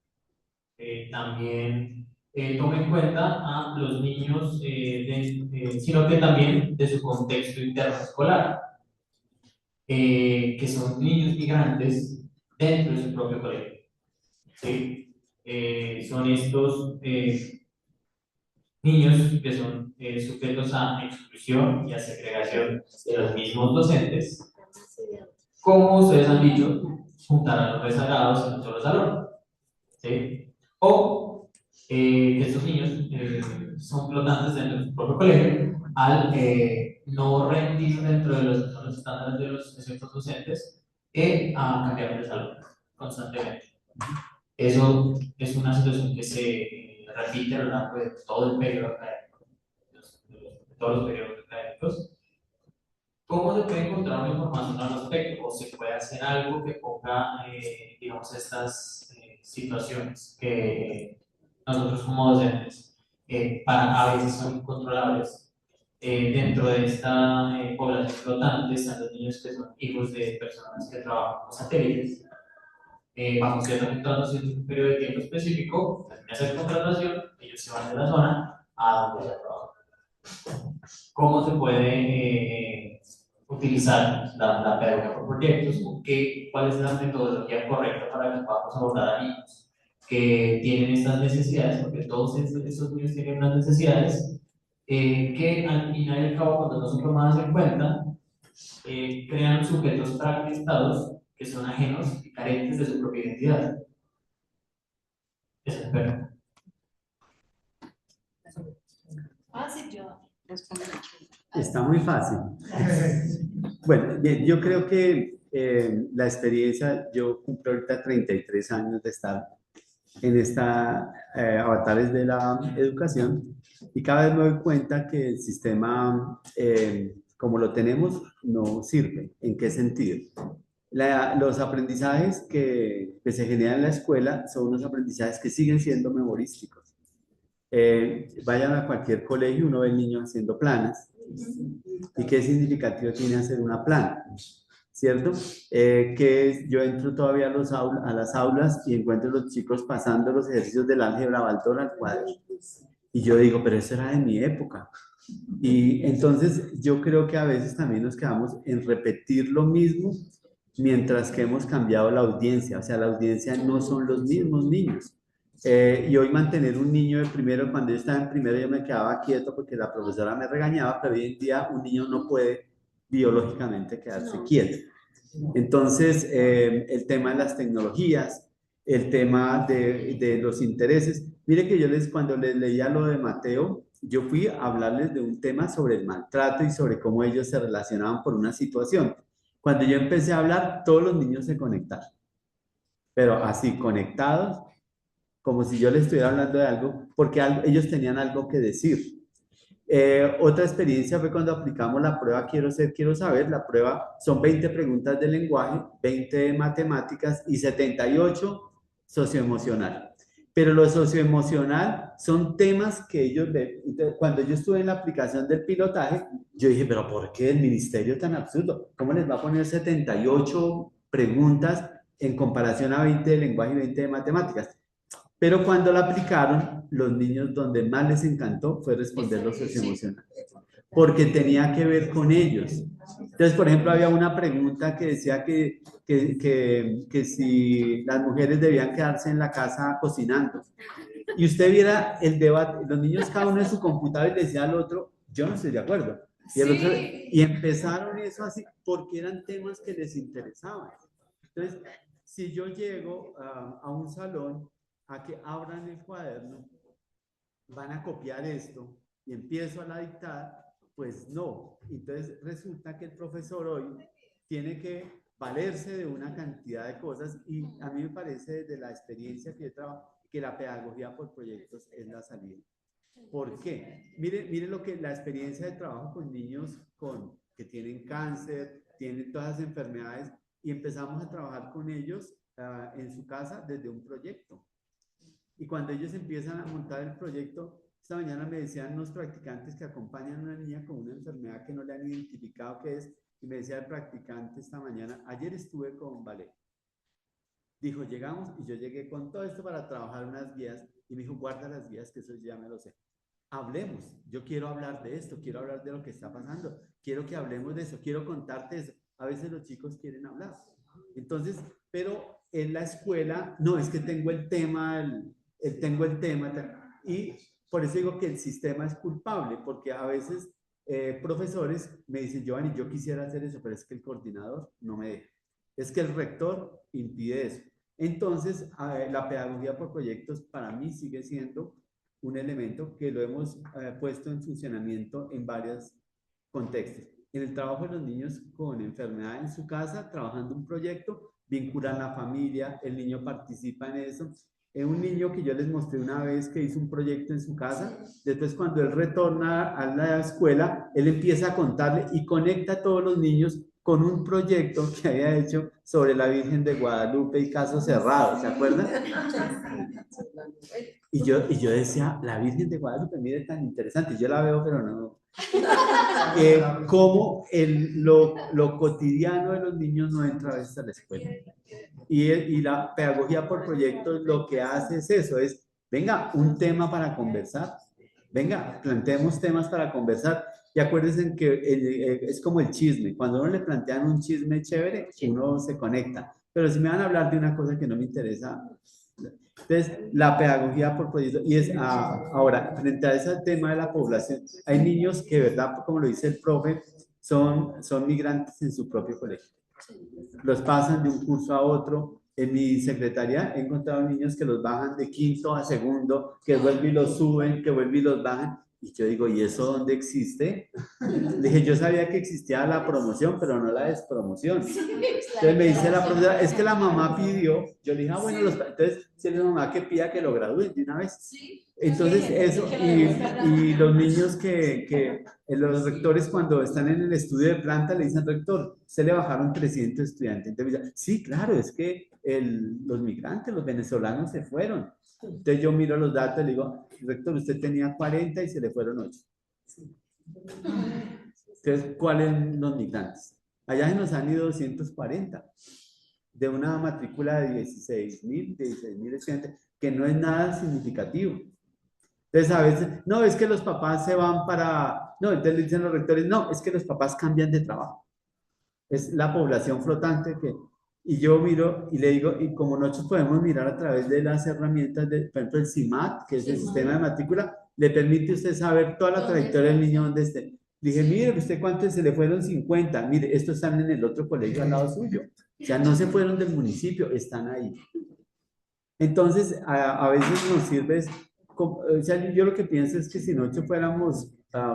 También tome en cuenta a los niños, sino que también de su contexto interno escolar, que son niños migrantes dentro de su propio colegio. ¿Sí? Son estos niños que son sujetos a exclusión y a segregación de los mismos docentes, como ustedes han dicho, juntar a los rezagados en un solo salón. ¿Sí? O que estos niños son flotantes dentro de su propio colegio al no rendir dentro de los estándares de los ciertos docentes a cambiar de salón constantemente. Eso es una situación que se repite a lo largo de todo el periodo académico, de todos los periodos académicos. ¿Cómo se puede encontrar una información al respecto? ¿O se puede hacer algo que ponga, digamos, estas situaciones que nosotros como docentes, a veces son incontrolables? Dentro de esta población flotante están los niños que son hijos de personas que trabajan con satélites. Bajo cierta contratación de un periodo de tiempo específico, termina esa contratación, ellos se van de la zona a donde se trabaja. ¿Cómo se puede utilizar la pedagogía por proyectos? ¿Cuál es la metodología correcta para que podamos abordar a niños que tienen estas necesidades? Porque todos estos niños tienen unas necesidades que al final y al cabo, cuando no son tomadas en cuenta, crean sujetos fragmentados que son ajenos y carentes de su propia identidad. Eso espero. Está muy fácil. Bueno, bien, yo creo que la experiencia, yo cumplo ahorita 33 años de estar en esta avatares de la educación y cada vez me doy cuenta que el sistema como lo tenemos no sirve. ¿En qué sentido? Los aprendizajes que se generan en la escuela son unos aprendizajes que siguen siendo memorísticos. Vayan a cualquier colegio, uno ve al niño haciendo planas. ¿Y qué significativo tiene hacer una plana? ¿Cierto? Yo entro todavía a las aulas y encuentro a los chicos pasando los ejercicios del álgebra Baldor al cuadro. Y yo digo, pero eso era de mi época. Y entonces yo creo que a veces también nos quedamos en repetir lo mismo mientras que hemos cambiado la audiencia. O sea, la audiencia no son los mismos niños. Y hoy mantener un niño de primero, cuando yo estaba en primero yo me quedaba quieto porque la profesora me regañaba, pero hoy en día un niño no puede biológicamente quedarse quieto. Entonces, el tema de las tecnologías, el tema de los intereses. Mire que cuando les leía lo de Mateo, yo fui a hablarles de un tema sobre el maltrato y sobre cómo ellos se relacionaban por una situación. Cuando yo empecé a hablar, todos los niños se conectaron, pero así conectados, como si yo les estuviera hablando de algo, porque ellos tenían algo que decir. Otra experiencia fue cuando aplicamos la prueba Quiero Ser, Quiero Saber. La prueba son 20 preguntas de lenguaje, 20 de matemáticas y 78 socioemocional. Pero lo socioemocional son temas que ellos cuando yo estuve en la aplicación del pilotaje, yo dije, pero ¿por qué el ministerio tan absurdo? ¿Cómo les va a poner 78 preguntas en comparación a 20 de lenguaje y 20 de matemáticas? Pero cuando la aplicaron, los niños donde más les encantó fue responder lo socioemocional, porque tenía que ver con ellos. Entonces, por ejemplo, había una pregunta que decía que si las mujeres debían quedarse en la casa cocinando. Y usted viera el debate, los niños cada uno en su computador y le decía al otro, yo no estoy de acuerdo. Y, el otro, y empezaron eso así porque eran temas que les interesaban. Entonces, si yo llego a un salón a que abran el cuaderno van a copiar esto y empiezo a la dictar, pues no. Entonces resulta que el profesor hoy tiene que valerse de una cantidad de cosas y a mí me parece desde la experiencia que yo trabajo que la pedagogía por proyectos es la salida. ¿Por qué? Mire lo que la experiencia de trabajo con niños que tienen cáncer, tienen todas las enfermedades y empezamos a trabajar con ellos en su casa desde un proyecto. Y cuando ellos empiezan a montar el proyecto, esta mañana me decían unos practicantes que acompañan a una niña con una enfermedad que no le han identificado qué es, y me decía el practicante esta mañana, ayer estuve con Ballet. Dijo, llegamos y yo llegué con todo esto para trabajar unas guías y me dijo, guarda las guías que eso ya me lo sé. Hablemos, yo quiero hablar de esto, quiero hablar de lo que está pasando, quiero que hablemos de eso, quiero contarte eso. A veces los chicos quieren hablar. Entonces, pero en la escuela, no, es que tengo el tema, tengo el tema, y por eso digo que el sistema es culpable, porque a veces profesores me dicen, Giovanni, yo quisiera hacer eso, pero es que el coordinador no me deja. Es que el rector impide eso. Entonces, la pedagogía por proyectos para mí sigue siendo un elemento que lo hemos puesto en funcionamiento en varios contextos. En el trabajo de los niños con enfermedad en su casa, trabajando un proyecto, vinculan a la familia, el niño participa en eso. Un niño que yo les mostré una vez que hizo un proyecto en su casa, después cuando él retorna a la escuela, él empieza a contarle y conecta a todos los niños con un proyecto que había hecho sobre la Virgen de Guadalupe y casos cerrados, ¿se acuerdan? Y yo decía, la Virgen de Guadalupe, mire, tan interesante, yo la veo, pero no. Cómo lo cotidiano de los niños no entra a veces a la escuela. Y la pedagogía por proyectos lo que hace es eso, es, venga, un tema para conversar, venga, planteemos temas para conversar. Y acuérdense que es como el chisme, cuando uno le plantean un chisme chévere, uno se conecta. Pero si me van a hablar de una cosa que no me interesa, entonces la pedagogía por proyectos, y es ahora, frente a ese tema de la población, hay niños que, verdad, como lo dice el profe, son migrantes en su propio colegio. Los pasan de un curso a otro. En mi secretaría he encontrado niños que los bajan de quinto a segundo, que vuelven y los suben, que vuelven y los bajan. Y yo digo, ¿y eso dónde existe? Dije, yo sabía que existía la promoción, pero no la despromoción. Entonces me dice la profesora, es que la mamá pidió. Yo le dije, bueno, entonces si es la mamá que pida que lo gradúen de una vez. Entonces eso, y los niños los rectores cuando están en el estudio de planta le dicen, rector, se le bajaron 300 estudiantes. Entonces me dice, sí, claro, es que los migrantes, los venezolanos se fueron. Entonces yo miro los datos y le digo, rector, usted tenía 40 y se le fueron 8. Entonces, ¿cuáles los migrantes? Allá se nos han ido 240 de una matrícula de 16.000 estudiantes, que no es nada significativo. Entonces, a veces, no, es que los papás se van para... No, entonces le dicen los rectores, no, es que los papás cambian de trabajo. Es la población flotante que... Y yo miro y le digo, y como nosotros podemos mirar a través de las herramientas, por ejemplo, el CIMAT, que es el sistema de matrícula, le permite a usted saber toda la trayectoria del niño donde esté. Le dije, mire, ¿usted cuántos se le fueron? 50. Mire, estos están en el otro colegio al lado suyo. O sea, no se fueron del municipio, están ahí. Entonces, a veces nos sirve... O sea, yo lo que pienso es que si nosotros fuéramos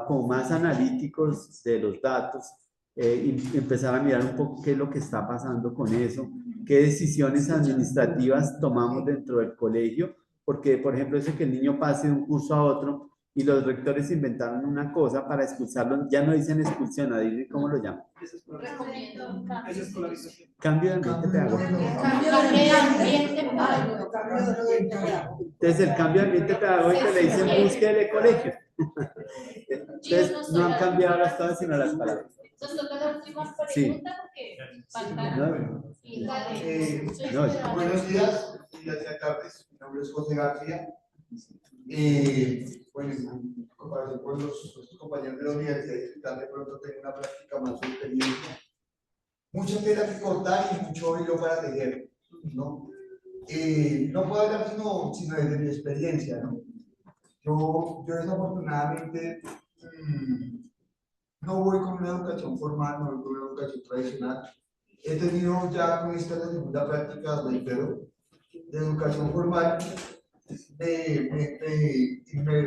como más analíticos de los datos, y empezar a mirar un poco qué es lo que está pasando con eso, qué decisiones administrativas tomamos dentro del colegio, porque, por ejemplo, eso que el niño pase de un curso a otro y los rectores inventaron una cosa para expulsarlo, ya no dicen expulsión, adivinen cómo lo llaman. Cambio de ambiente pedagógico. Entonces, el cambio de ambiente pedagógico le dicen busque el colegio. Entonces, no han cambiado las cosas, sino las palabras. Nos toca la última pregunta porque faltan. Buenos días y hacia tardes. Mi nombre es José García. Bueno, en comparación con nuestros compañeros de la Universidad Distrital, de pronto tengo una práctica más de experiencia. Mucha tela que cortar y mucho hilo para tejer, ¿no? No puedo hablar sino desde mi experiencia, ¿no? Yo desafortunadamente no voy con una educación formal, no voy con una educación tradicional. He tenido ya con esta la segunda práctica, reitero, de educación formal, o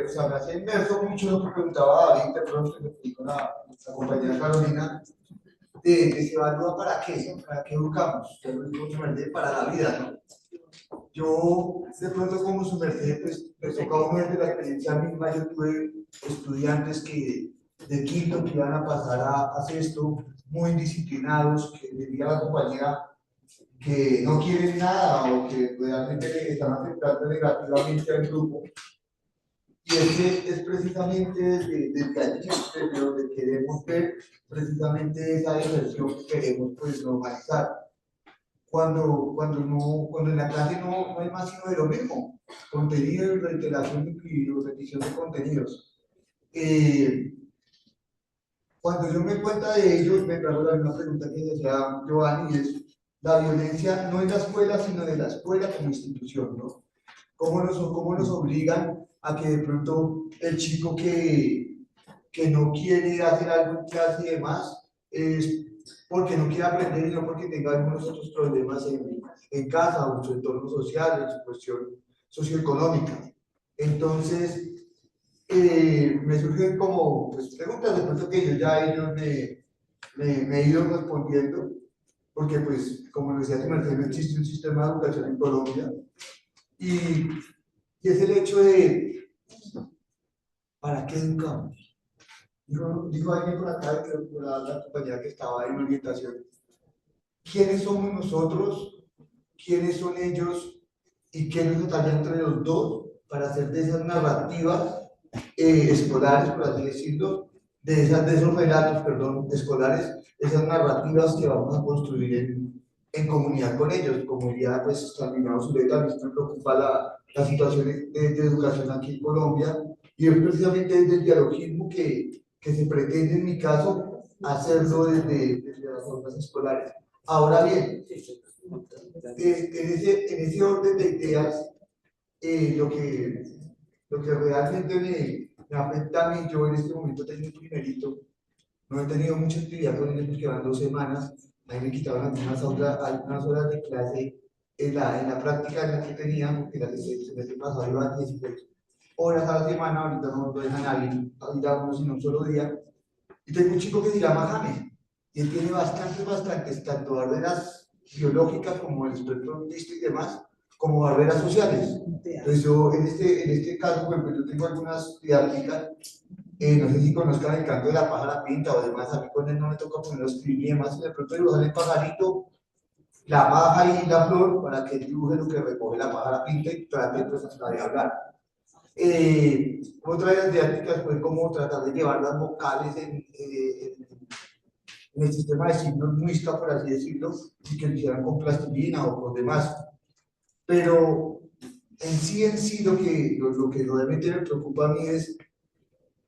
sea, me hace inmerso mucho lo que preguntaba David, de pronto que fui con la compañera Carolina, de se evalúa para qué, ¿no? Para qué educamos, ya lo dijo su merced, para la vida, ¿no? Yo, de pronto, como su merced, pues, me toca a uno desde la experiencia misma, yo tuve estudiantes que de quinto que iban a pasar a sexto, muy disciplinados, que le diga a la compañera que no quieren nada o que realmente le están afectando negativamente al grupo. Y es precisamente desde allí, desde donde queremos ver precisamente esa diversión que queremos pues normalizar. Cuando en la clase no hay más sino de lo mismo, contenido y reiteración y repetición de contenidos. Cuando yo me cuenta de ellos, me trajo la misma pregunta que decía Giovanni, y es la violencia no en la escuela, sino de la escuela como institución, ¿no? ¿Cómo nos obligan a que de pronto el chico que no quiere hacer algo en clase y demás, es porque no quiere aprender y no porque tenga algunos otros problemas en casa o en su entorno social, en su cuestión socioeconómica? Entonces, me surgen como pues, preguntas de pronto que yo ya ellos me he ido respondiendo, porque pues, como decía Mercedes, no existe un sistema de educación en Colombia, y es el hecho de, ¿para qué educamos? Dijo alguien por acá, creo que la compañera que estaba en orientación, ¿quiénes somos nosotros? ¿Quiénes son ellos? ¿Y qué nos atañe entre los dos para hacer de esas narrativas escolares, por así decirlo, de esos relatos, perdón, escolares, esas narrativas que vamos a construir en comunidad con ellos? Como diría pues Escandinavo Zuleta, a mí me preocupa la situación de educación aquí en Colombia, y es precisamente desde el dialogismo que se pretende en mi caso hacerlo desde las formas escolares. Ahora bien, en ese orden de ideas, lo que realmente me afecta a mí, yo en este momento tengo un primerito, no he tenido mucha actividad con ellos porque van 2 semanas, a mí me quitaron algunas horas de clase en la práctica en la que tenía, porque la semestre pasado iba 16 horas a la semana, ahorita no lo dejan ir a uno sino un solo día. Y tengo un chico que se llama James, y él tiene bastantes, tanto barreras biológicas como el espectro autista y demás, como barreras sociales. Entonces yo en este caso, pues yo tengo algunas didácticas, no sé si conozcan el canto de la pájara pinta o demás, a mí con él no me toca poner a escribir y demás, y de pronto dibujar el pajarito, la paja y la flor, para que él dibuje lo que recoge la pájara pinta y trate pues hasta de hablar. Otra de las didácticas fue como tratar de llevar las vocales en el sistema de signos muisca, por así decirlo, y que lo hicieran con plastilina o con demás. Pero en sí lo que realmente me preocupa a mí es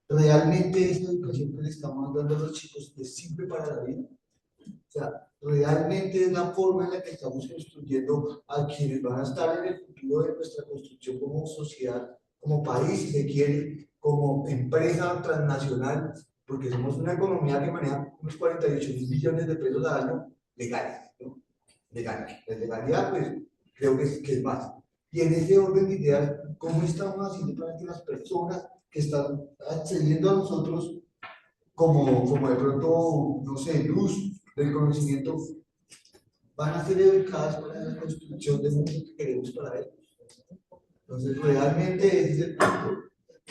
realmente esa educación que le estamos dando a los chicos es simple para la vida. O sea, realmente es la forma en la que estamos construyendo a quienes van a estar en el futuro de nuestra construcción como sociedad, como país, si se quiere, como empresa transnacional, porque somos una economía que maneja unos 48.000 billones de pesos al año legales, ¿no? Legales. La legalidad, pues, creo que es más. Y en ese orden de ideas, ¿cómo estamos haciendo para que las personas que están accediendo a nosotros, como de pronto, no sé, luz del conocimiento, van a ser educadas para la construcción del mundo que queremos para ellos? Entonces, realmente ese es el punto.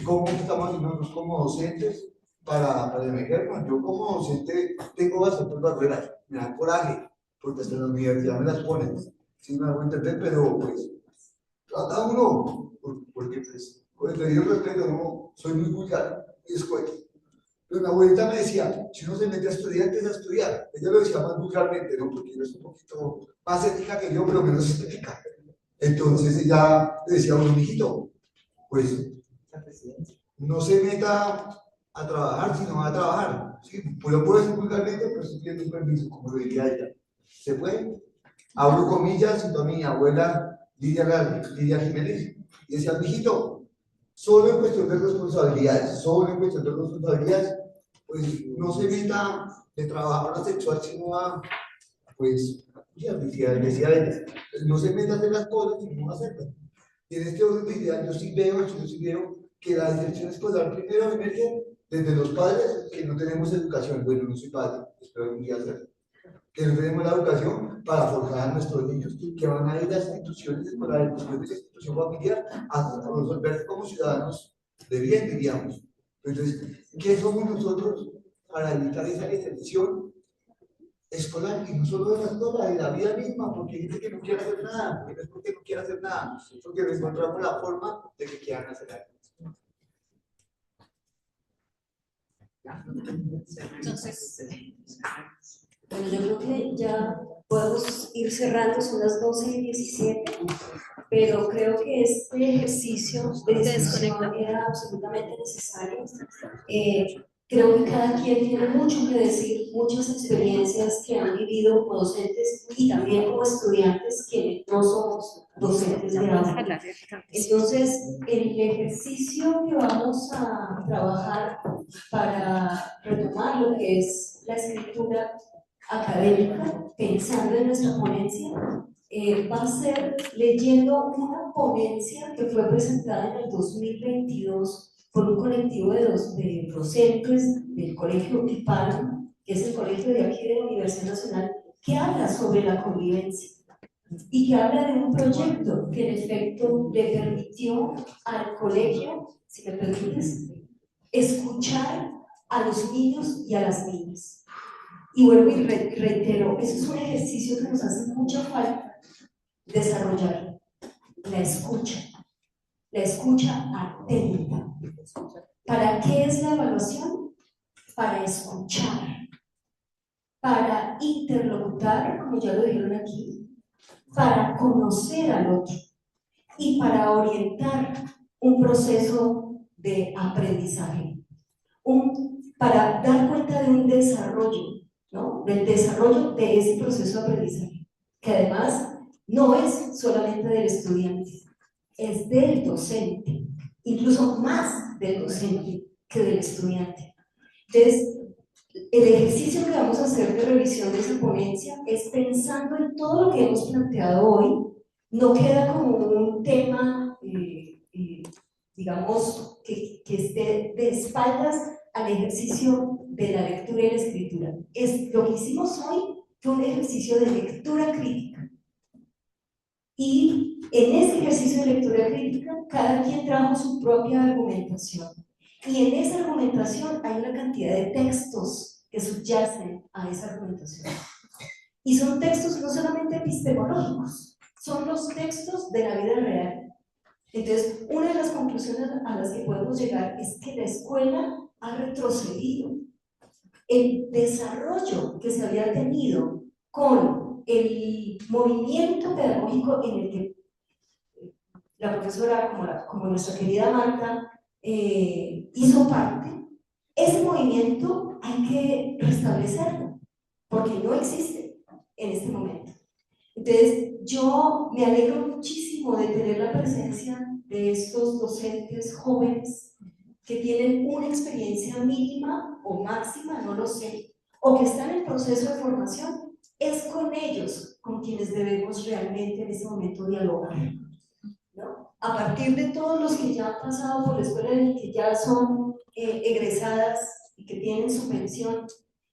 ¿Cómo estamos haciendo nosotros como docentes para emergernos? Yo como docente tengo bastantes barreras, me da coraje, porque hasta en la universidad me las ponen, sí me hago entender, pero pues, cada uno, porque pues, con el debido respeto, no, soy muy vulgar y escueto. Pero mi abuelita me decía, si uno se mete a estudiar, empieza a estudiar. Ella lo decía más vulgarmente, ¿no? Porque ella es un poquito más ética que yo, pero menos estética. Entonces ella decía, bueno, mijito, pues no se meta a trabajar, sino a trabajar. ¿Sí? Pues lo puedo decir vulgarmente, pero estoy pidiendo un permiso, como lo diría ella. ¿Se puede? Abro comillas, cito a mi abuela Lidia Jiménez, y decía, mijito, solo en cuestión de responsabilidades, pues no se meta de trabajar sexual, sino a, pues, ya decía ella, no se meta a hacer las cosas, sino a hacerlas. Y en este orden de ideas yo sí veo que la deserción escolar primero emerge desde los padres que no tenemos educación. Bueno, no soy padre, espero algún día hacerlo. Que no tenemos la educación para forjar a nuestros niños, que van a ir a las instituciones escolares, después de la institución familiar, a resolverse como ciudadanos de bien, diríamos. Entonces, ¿qué somos nosotros para evitar esa deserción escolar? Y no solo de la escuela, de la vida misma, porque hay gente que no quiere hacer nada, porque no es porque no quiere hacer nada, es porque no encontramos la forma de que quieran hacer algo. Entonces, bueno, yo creo que ya podemos ir cerrando, son las 12:17, pero creo que este ejercicio de discusión era absolutamente necesario. Creo que cada quien tiene mucho que decir, muchas experiencias que han vivido como docentes y también como estudiantes quienes no somos docentes de ahora. Entonces, el ejercicio que vamos a trabajar para retomar lo que es la escritura académica, pensando en nuestra ponencia, va a ser leyendo una ponencia que fue presentada en el 2022 por un colectivo de docentes del colegio IPAN, que es el colegio de aquí de la Universidad Nacional, que habla sobre la convivencia y que habla de un proyecto que en efecto le permitió al colegio, si me permites, escuchar a los niños y a las niñas. Y vuelvo y reitero, eso es un ejercicio que nos hace mucha falta desarrollar, la escucha atenta. ¿Para qué es la evaluación? Para escuchar, para interlocutar, como ya lo dijeron aquí, para conocer al otro y para orientar un proceso de aprendizaje, para dar cuenta de un desarrollo, ¿no? Del desarrollo de ese proceso de aprendizaje, que además no es solamente del estudiante, es del docente, incluso más del docente que del estudiante. Entonces, el ejercicio que vamos a hacer de revisión de esa ponencia es pensando en todo lo que hemos planteado hoy, no queda como un tema, digamos, que esté de espaldas al ejercicio de la lectura y la escritura. Lo que hicimos hoy fue un ejercicio de lectura crítica. Y en ese ejercicio de lectura crítica, cada quien trajo su propia argumentación. Y en esa argumentación hay una cantidad de textos que subyacen a esa argumentación. Y son textos no solamente epistemológicos, son los textos de la vida real. Entonces, una de las conclusiones a las que podemos llegar es que la escuela ha retrocedido. El desarrollo que se había tenido con el movimiento pedagógico en el que la profesora, como nuestra querida Marta, hizo parte, ese movimiento hay que restablecerlo, porque no existe en este momento. Entonces, yo me alegro muchísimo de tener la presencia de estos docentes jóvenes que tienen una experiencia mínima o máxima, no lo sé, o que están en proceso de formación. Es con ellos con quienes debemos realmente en este momento dialogar, ¿no? A partir de todos los que ya han pasado por la escuela y que ya son egresadas y que tienen su pensión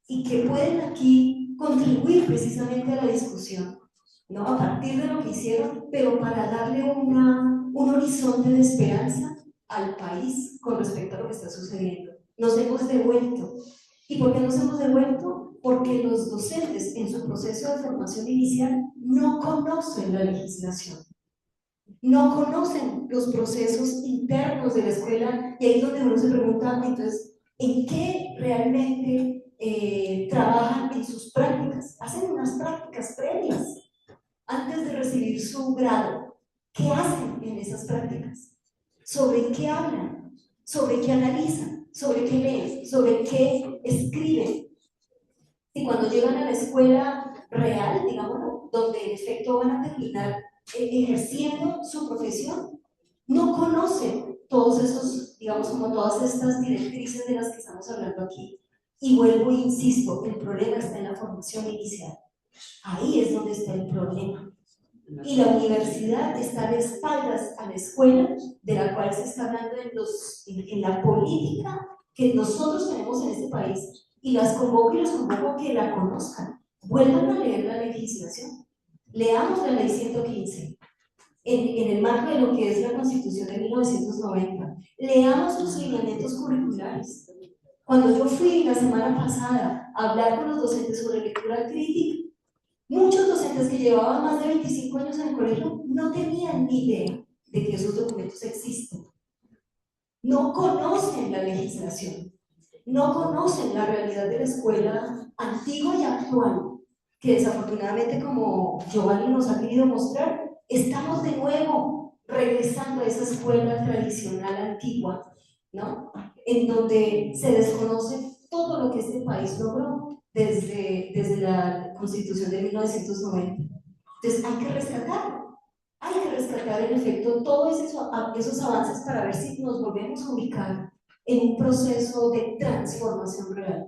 y que pueden aquí contribuir precisamente a la discusión, ¿no? A partir de lo que hicieron, pero para darle un horizonte de esperanza al país con respecto a lo que está sucediendo. Nos hemos devuelto. ¿Y por qué nos hemos devuelto? Porque los docentes en su proceso de formación inicial no conocen la legislación, no conocen los procesos internos de la escuela, y ahí es donde uno se pregunta, entonces, ¿en qué realmente trabajan en sus prácticas? Hacen unas prácticas previas antes de recibir su grado. ¿Qué hacen en esas prácticas? ¿Sobre qué hablan? ¿Sobre qué analizan? ¿Sobre qué leen? ¿Sobre qué escriben? Y cuando llegan a la escuela real, digamos, donde en efecto van a terminar ejerciendo su profesión, no conocen todos esos, digamos, como todas estas directrices de las que estamos hablando aquí. Y vuelvo e insisto, el problema está en la formación inicial. Ahí es donde está el problema. Y la universidad está de espaldas a la escuela, de la cual se está hablando en la política que nosotros tenemos en este país, y las convoco y los convoco a que la conozcan. Vuelvan a leer la legislación. Leamos la ley 115 en el marco de lo que es la Constitución de 1990. Leamos los lineamientos curriculares. Cuando yo fui la semana pasada a hablar con los docentes sobre lectura crítica, muchos docentes que llevaban más de 25 años en el colegio no tenían ni idea de que esos documentos existen. No conocen la legislación, no conocen la realidad de la escuela antigua y actual, que desafortunadamente, como Giovanni nos ha querido mostrar, estamos de nuevo regresando a esa escuela tradicional antigua, ¿no? En donde se desconoce todo lo que este país logró desde la Constitución de 1990. Entonces hay que rescatarlo, hay que rescatar en efecto todos esos avances para ver si nos volvemos a ubicar en un proceso de transformación real.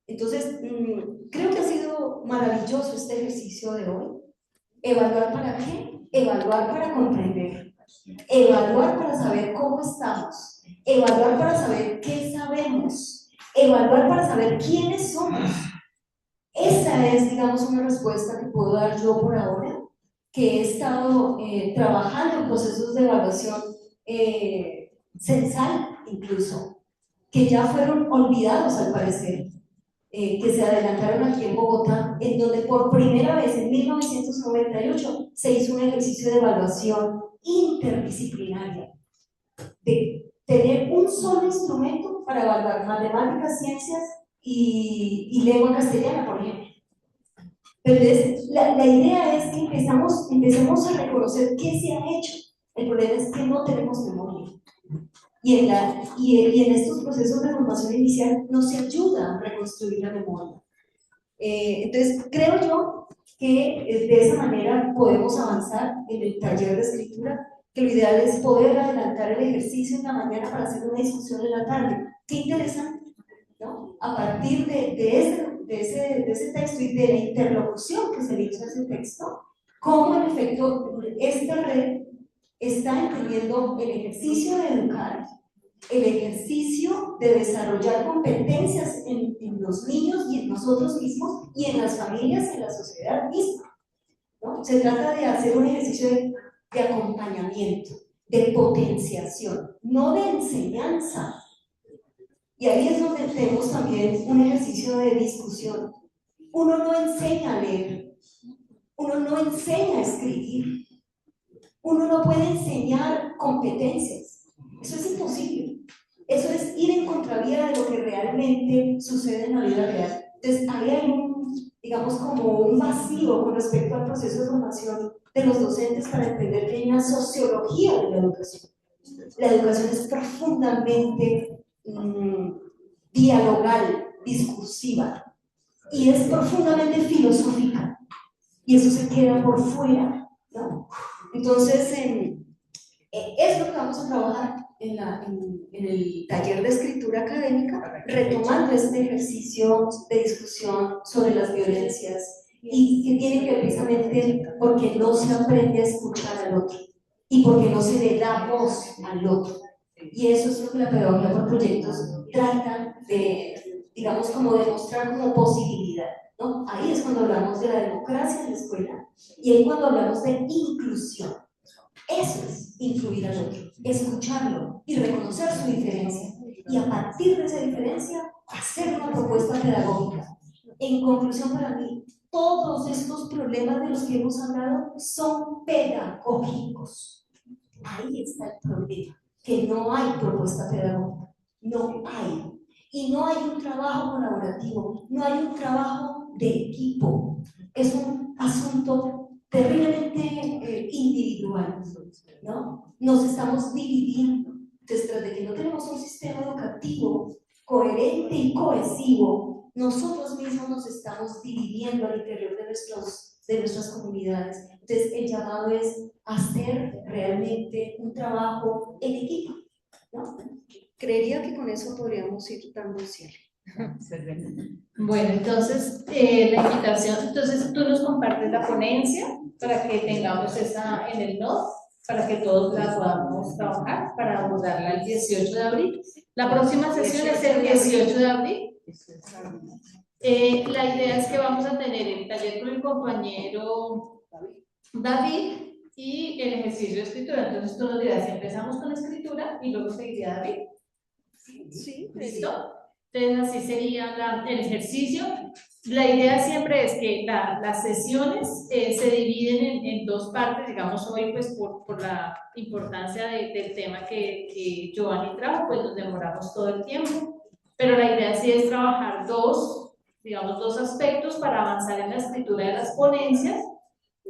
Entonces, creo que ha sido maravilloso este ejercicio de hoy. ¿Evaluar para qué? Evaluar para comprender, evaluar para saber cómo estamos, evaluar para saber qué sabemos, evaluar para saber quiénes somos. Esa es, digamos, una respuesta que puedo dar yo por ahora, que he estado trabajando en procesos de evaluación censal incluso, que ya fueron olvidados al parecer, que se adelantaron aquí en Bogotá, en donde por primera vez en 1998 se hizo un ejercicio de evaluación interdisciplinaria, de tener un solo instrumento para evaluar matemáticas, ciencias y lengua castellana, por ejemplo. Entonces, la idea es que empecemos a reconocer qué se ha hecho. El problema es que no tenemos memoria. Y en estos procesos de formación inicial no se ayuda a reconstruir la memoria. Entonces, creo yo que de esa manera podemos avanzar en el taller de escritura, que lo ideal es poder adelantar el ejercicio en la mañana para hacer una discusión en la tarde. Qué interesante, ¿no? A partir de ese texto y de la interlocución que se le hizo a ese texto, cómo en efecto esta red está entendiendo el ejercicio de educar, el ejercicio de desarrollar competencias en los niños y en nosotros mismos y en las familias y en la sociedad misma, ¿no? Se trata de hacer un ejercicio de acompañamiento, de potenciación, no de enseñanza. Y ahí es donde tenemos también un ejercicio de discusión. Uno no enseña a leer, uno no enseña a escribir, uno no puede enseñar competencias. Eso es imposible. Eso es ir en contravía de lo que realmente sucede en la vida real. Entonces, ahí hay digamos, como un vacío con respecto al proceso de formación de los docentes para entender que hay una sociología de la educación. La educación es profundamente dialogal, discursiva, y es profundamente filosófica, y eso se queda por fuera, ¿no? Entonces, es lo que vamos a trabajar en el taller de escritura académica, retomando este ejercicio de discusión sobre las violencias, y que tiene que ver precisamente porque no se aprende a escuchar al otro, y porque no se le da voz al otro. Y eso es lo que la pedagogía por proyectos trata de, digamos, como demostrar como posibilidad, ¿no? Ahí es cuando hablamos de la democracia en la escuela, y ahí cuando hablamos de inclusión. Eso es influir al otro, escucharlo y reconocer su diferencia, y a partir de esa diferencia hacer una propuesta pedagógica. En conclusión, para mí, todos estos problemas de los que hemos hablado son pedagógicos. Ahí está el problema, que no hay propuesta pedagógica, no hay. Y no hay un trabajo colaborativo, no hay un trabajo de equipo. Es un asunto terriblemente individual, ¿no? Nos estamos dividiendo. Entonces, tras de que no tenemos un sistema educativo coherente y cohesivo, nosotros mismos nos estamos dividiendo al interior de nuestras comunidades. Entonces, el llamado es hacer realmente un trabajo en equipo, ¿no? Creería que con eso podríamos ir dando cierre. Bueno, entonces, la invitación, entonces tú nos compartes la ponencia para que tengamos esa en el NOT, para que todos la podamos trabajar, para abordarla el 18 de abril. La próxima sesión es el 18 de abril. La idea es que vamos a tener el taller con el compañero David y el ejercicio de escritura. Entonces tú nos dirás si empezamos con escritura y luego seguiría David. Sí, ¿listo? Entonces así sería el ejercicio. La idea siempre es que las sesiones se dividen en dos partes, digamos hoy pues por la importancia del tema que Giovanni trajo, pues nos demoramos todo el tiempo, pero la idea sí es trabajar dos aspectos para avanzar en la escritura de las ponencias.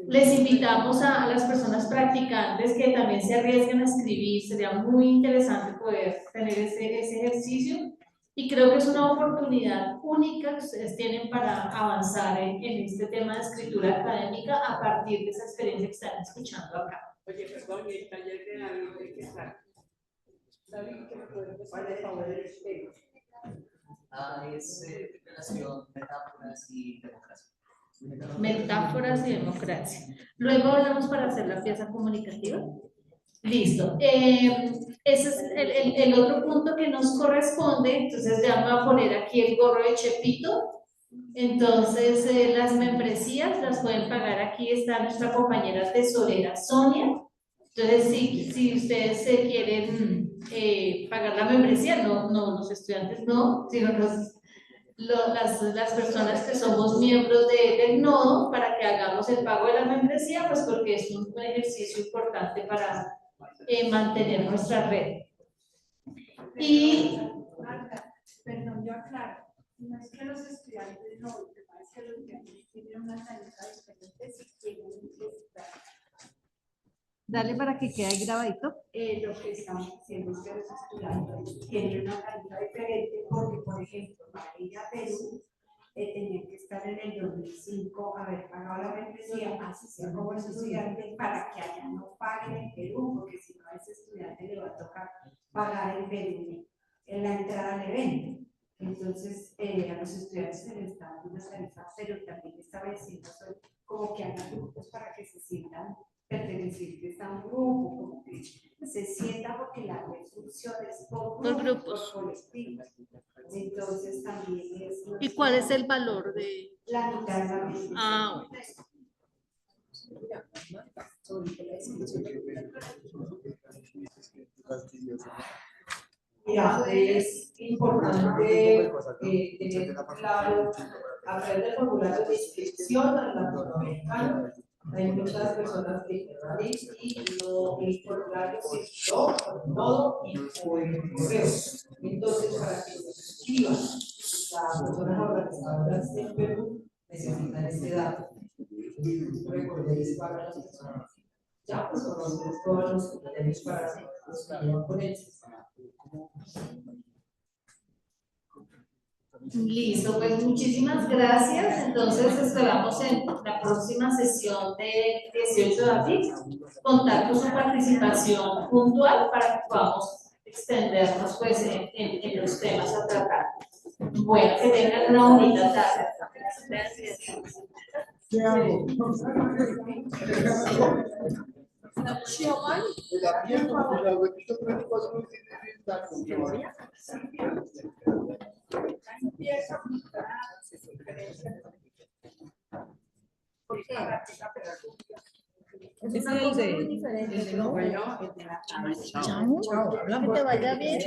Les invitamos a las personas practicantes que también se arriesguen a escribir, sería muy interesante poder tener ese ejercicio. Y creo que es una oportunidad única que ustedes tienen para avanzar en este tema de escritura académica a partir de esa experiencia que están escuchando acá. Oye, perdón, ¿y el taller de David de qué está? David, ¿qué me puede pasar de favor el tema? Es relación, metáforas y democracia. Metáforas y democracia. Luego hablamos para hacer la pieza comunicativa. Listo. Ese es el otro punto que nos corresponde. Entonces ya me voy a poner aquí el gorro de Chepito. Entonces las membresías las pueden pagar. Aquí está nuestra compañera tesorera Sonia. Entonces si ustedes quieren pagar la membresía, no los estudiantes no, sino las personas que somos miembros del nodo, para que hagamos el pago de la membresía, pues porque es un ejercicio importante para mantener nuestra red. Y perdón, yo aclaro, no es que los estudiantes no, lo que pasa es que los estudiantes tienen una tarifa diferente si quieren estar. Dale para que quede grabadito. Lo que estamos diciendo es que los estudiantes tienen una tarifa diferente porque, por ejemplo, para ir a Perú, tenían que estar en el 2005, haber pagado la membresía, así sea como estudiante, para que allá no paguen en Perú, porque si no a ese estudiante le va a tocar pagar en Perú en la entrada al evento. Entonces, a los estudiantes se les está dando una tarifa, pero también estaba diciendo como que hagan grupos para que se sientan pertenecientes a un grupo, como que se sienta, porque la red funciona por grupos, por colectivos. Entonces también es... ¿Y cuál es el valor de...? La mitad de la misma. Ah, Mira, es importante tener claro, a través del formulario de inscripción al latinoamericano, hay muchas personas que y no el formulario se todo y por el correo. Entonces, para que se suscriban las personas organizadoras en Perú, necesitan ese dato. Recordéis para las personas. Ya pues conocemos todos los criterios para los que llevan ponencias. Listo, pues muchísimas gracias. Entonces esperamos en la próxima sesión de 18 de abril contar con su participación puntual para que podamos extendernos pues en los temas a tratar. Bueno, que tengan una bonita tarde. Gracias. Es el de no, Chao, que te vaya bien.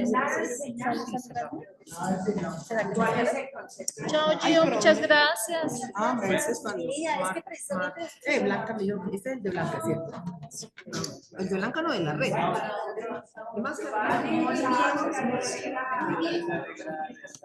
Chao, Gio, muchas gracias. Blanca me dijo que este es el de Blanca, ¿cierto? El de Blanca no, de la red. ¿Qué más?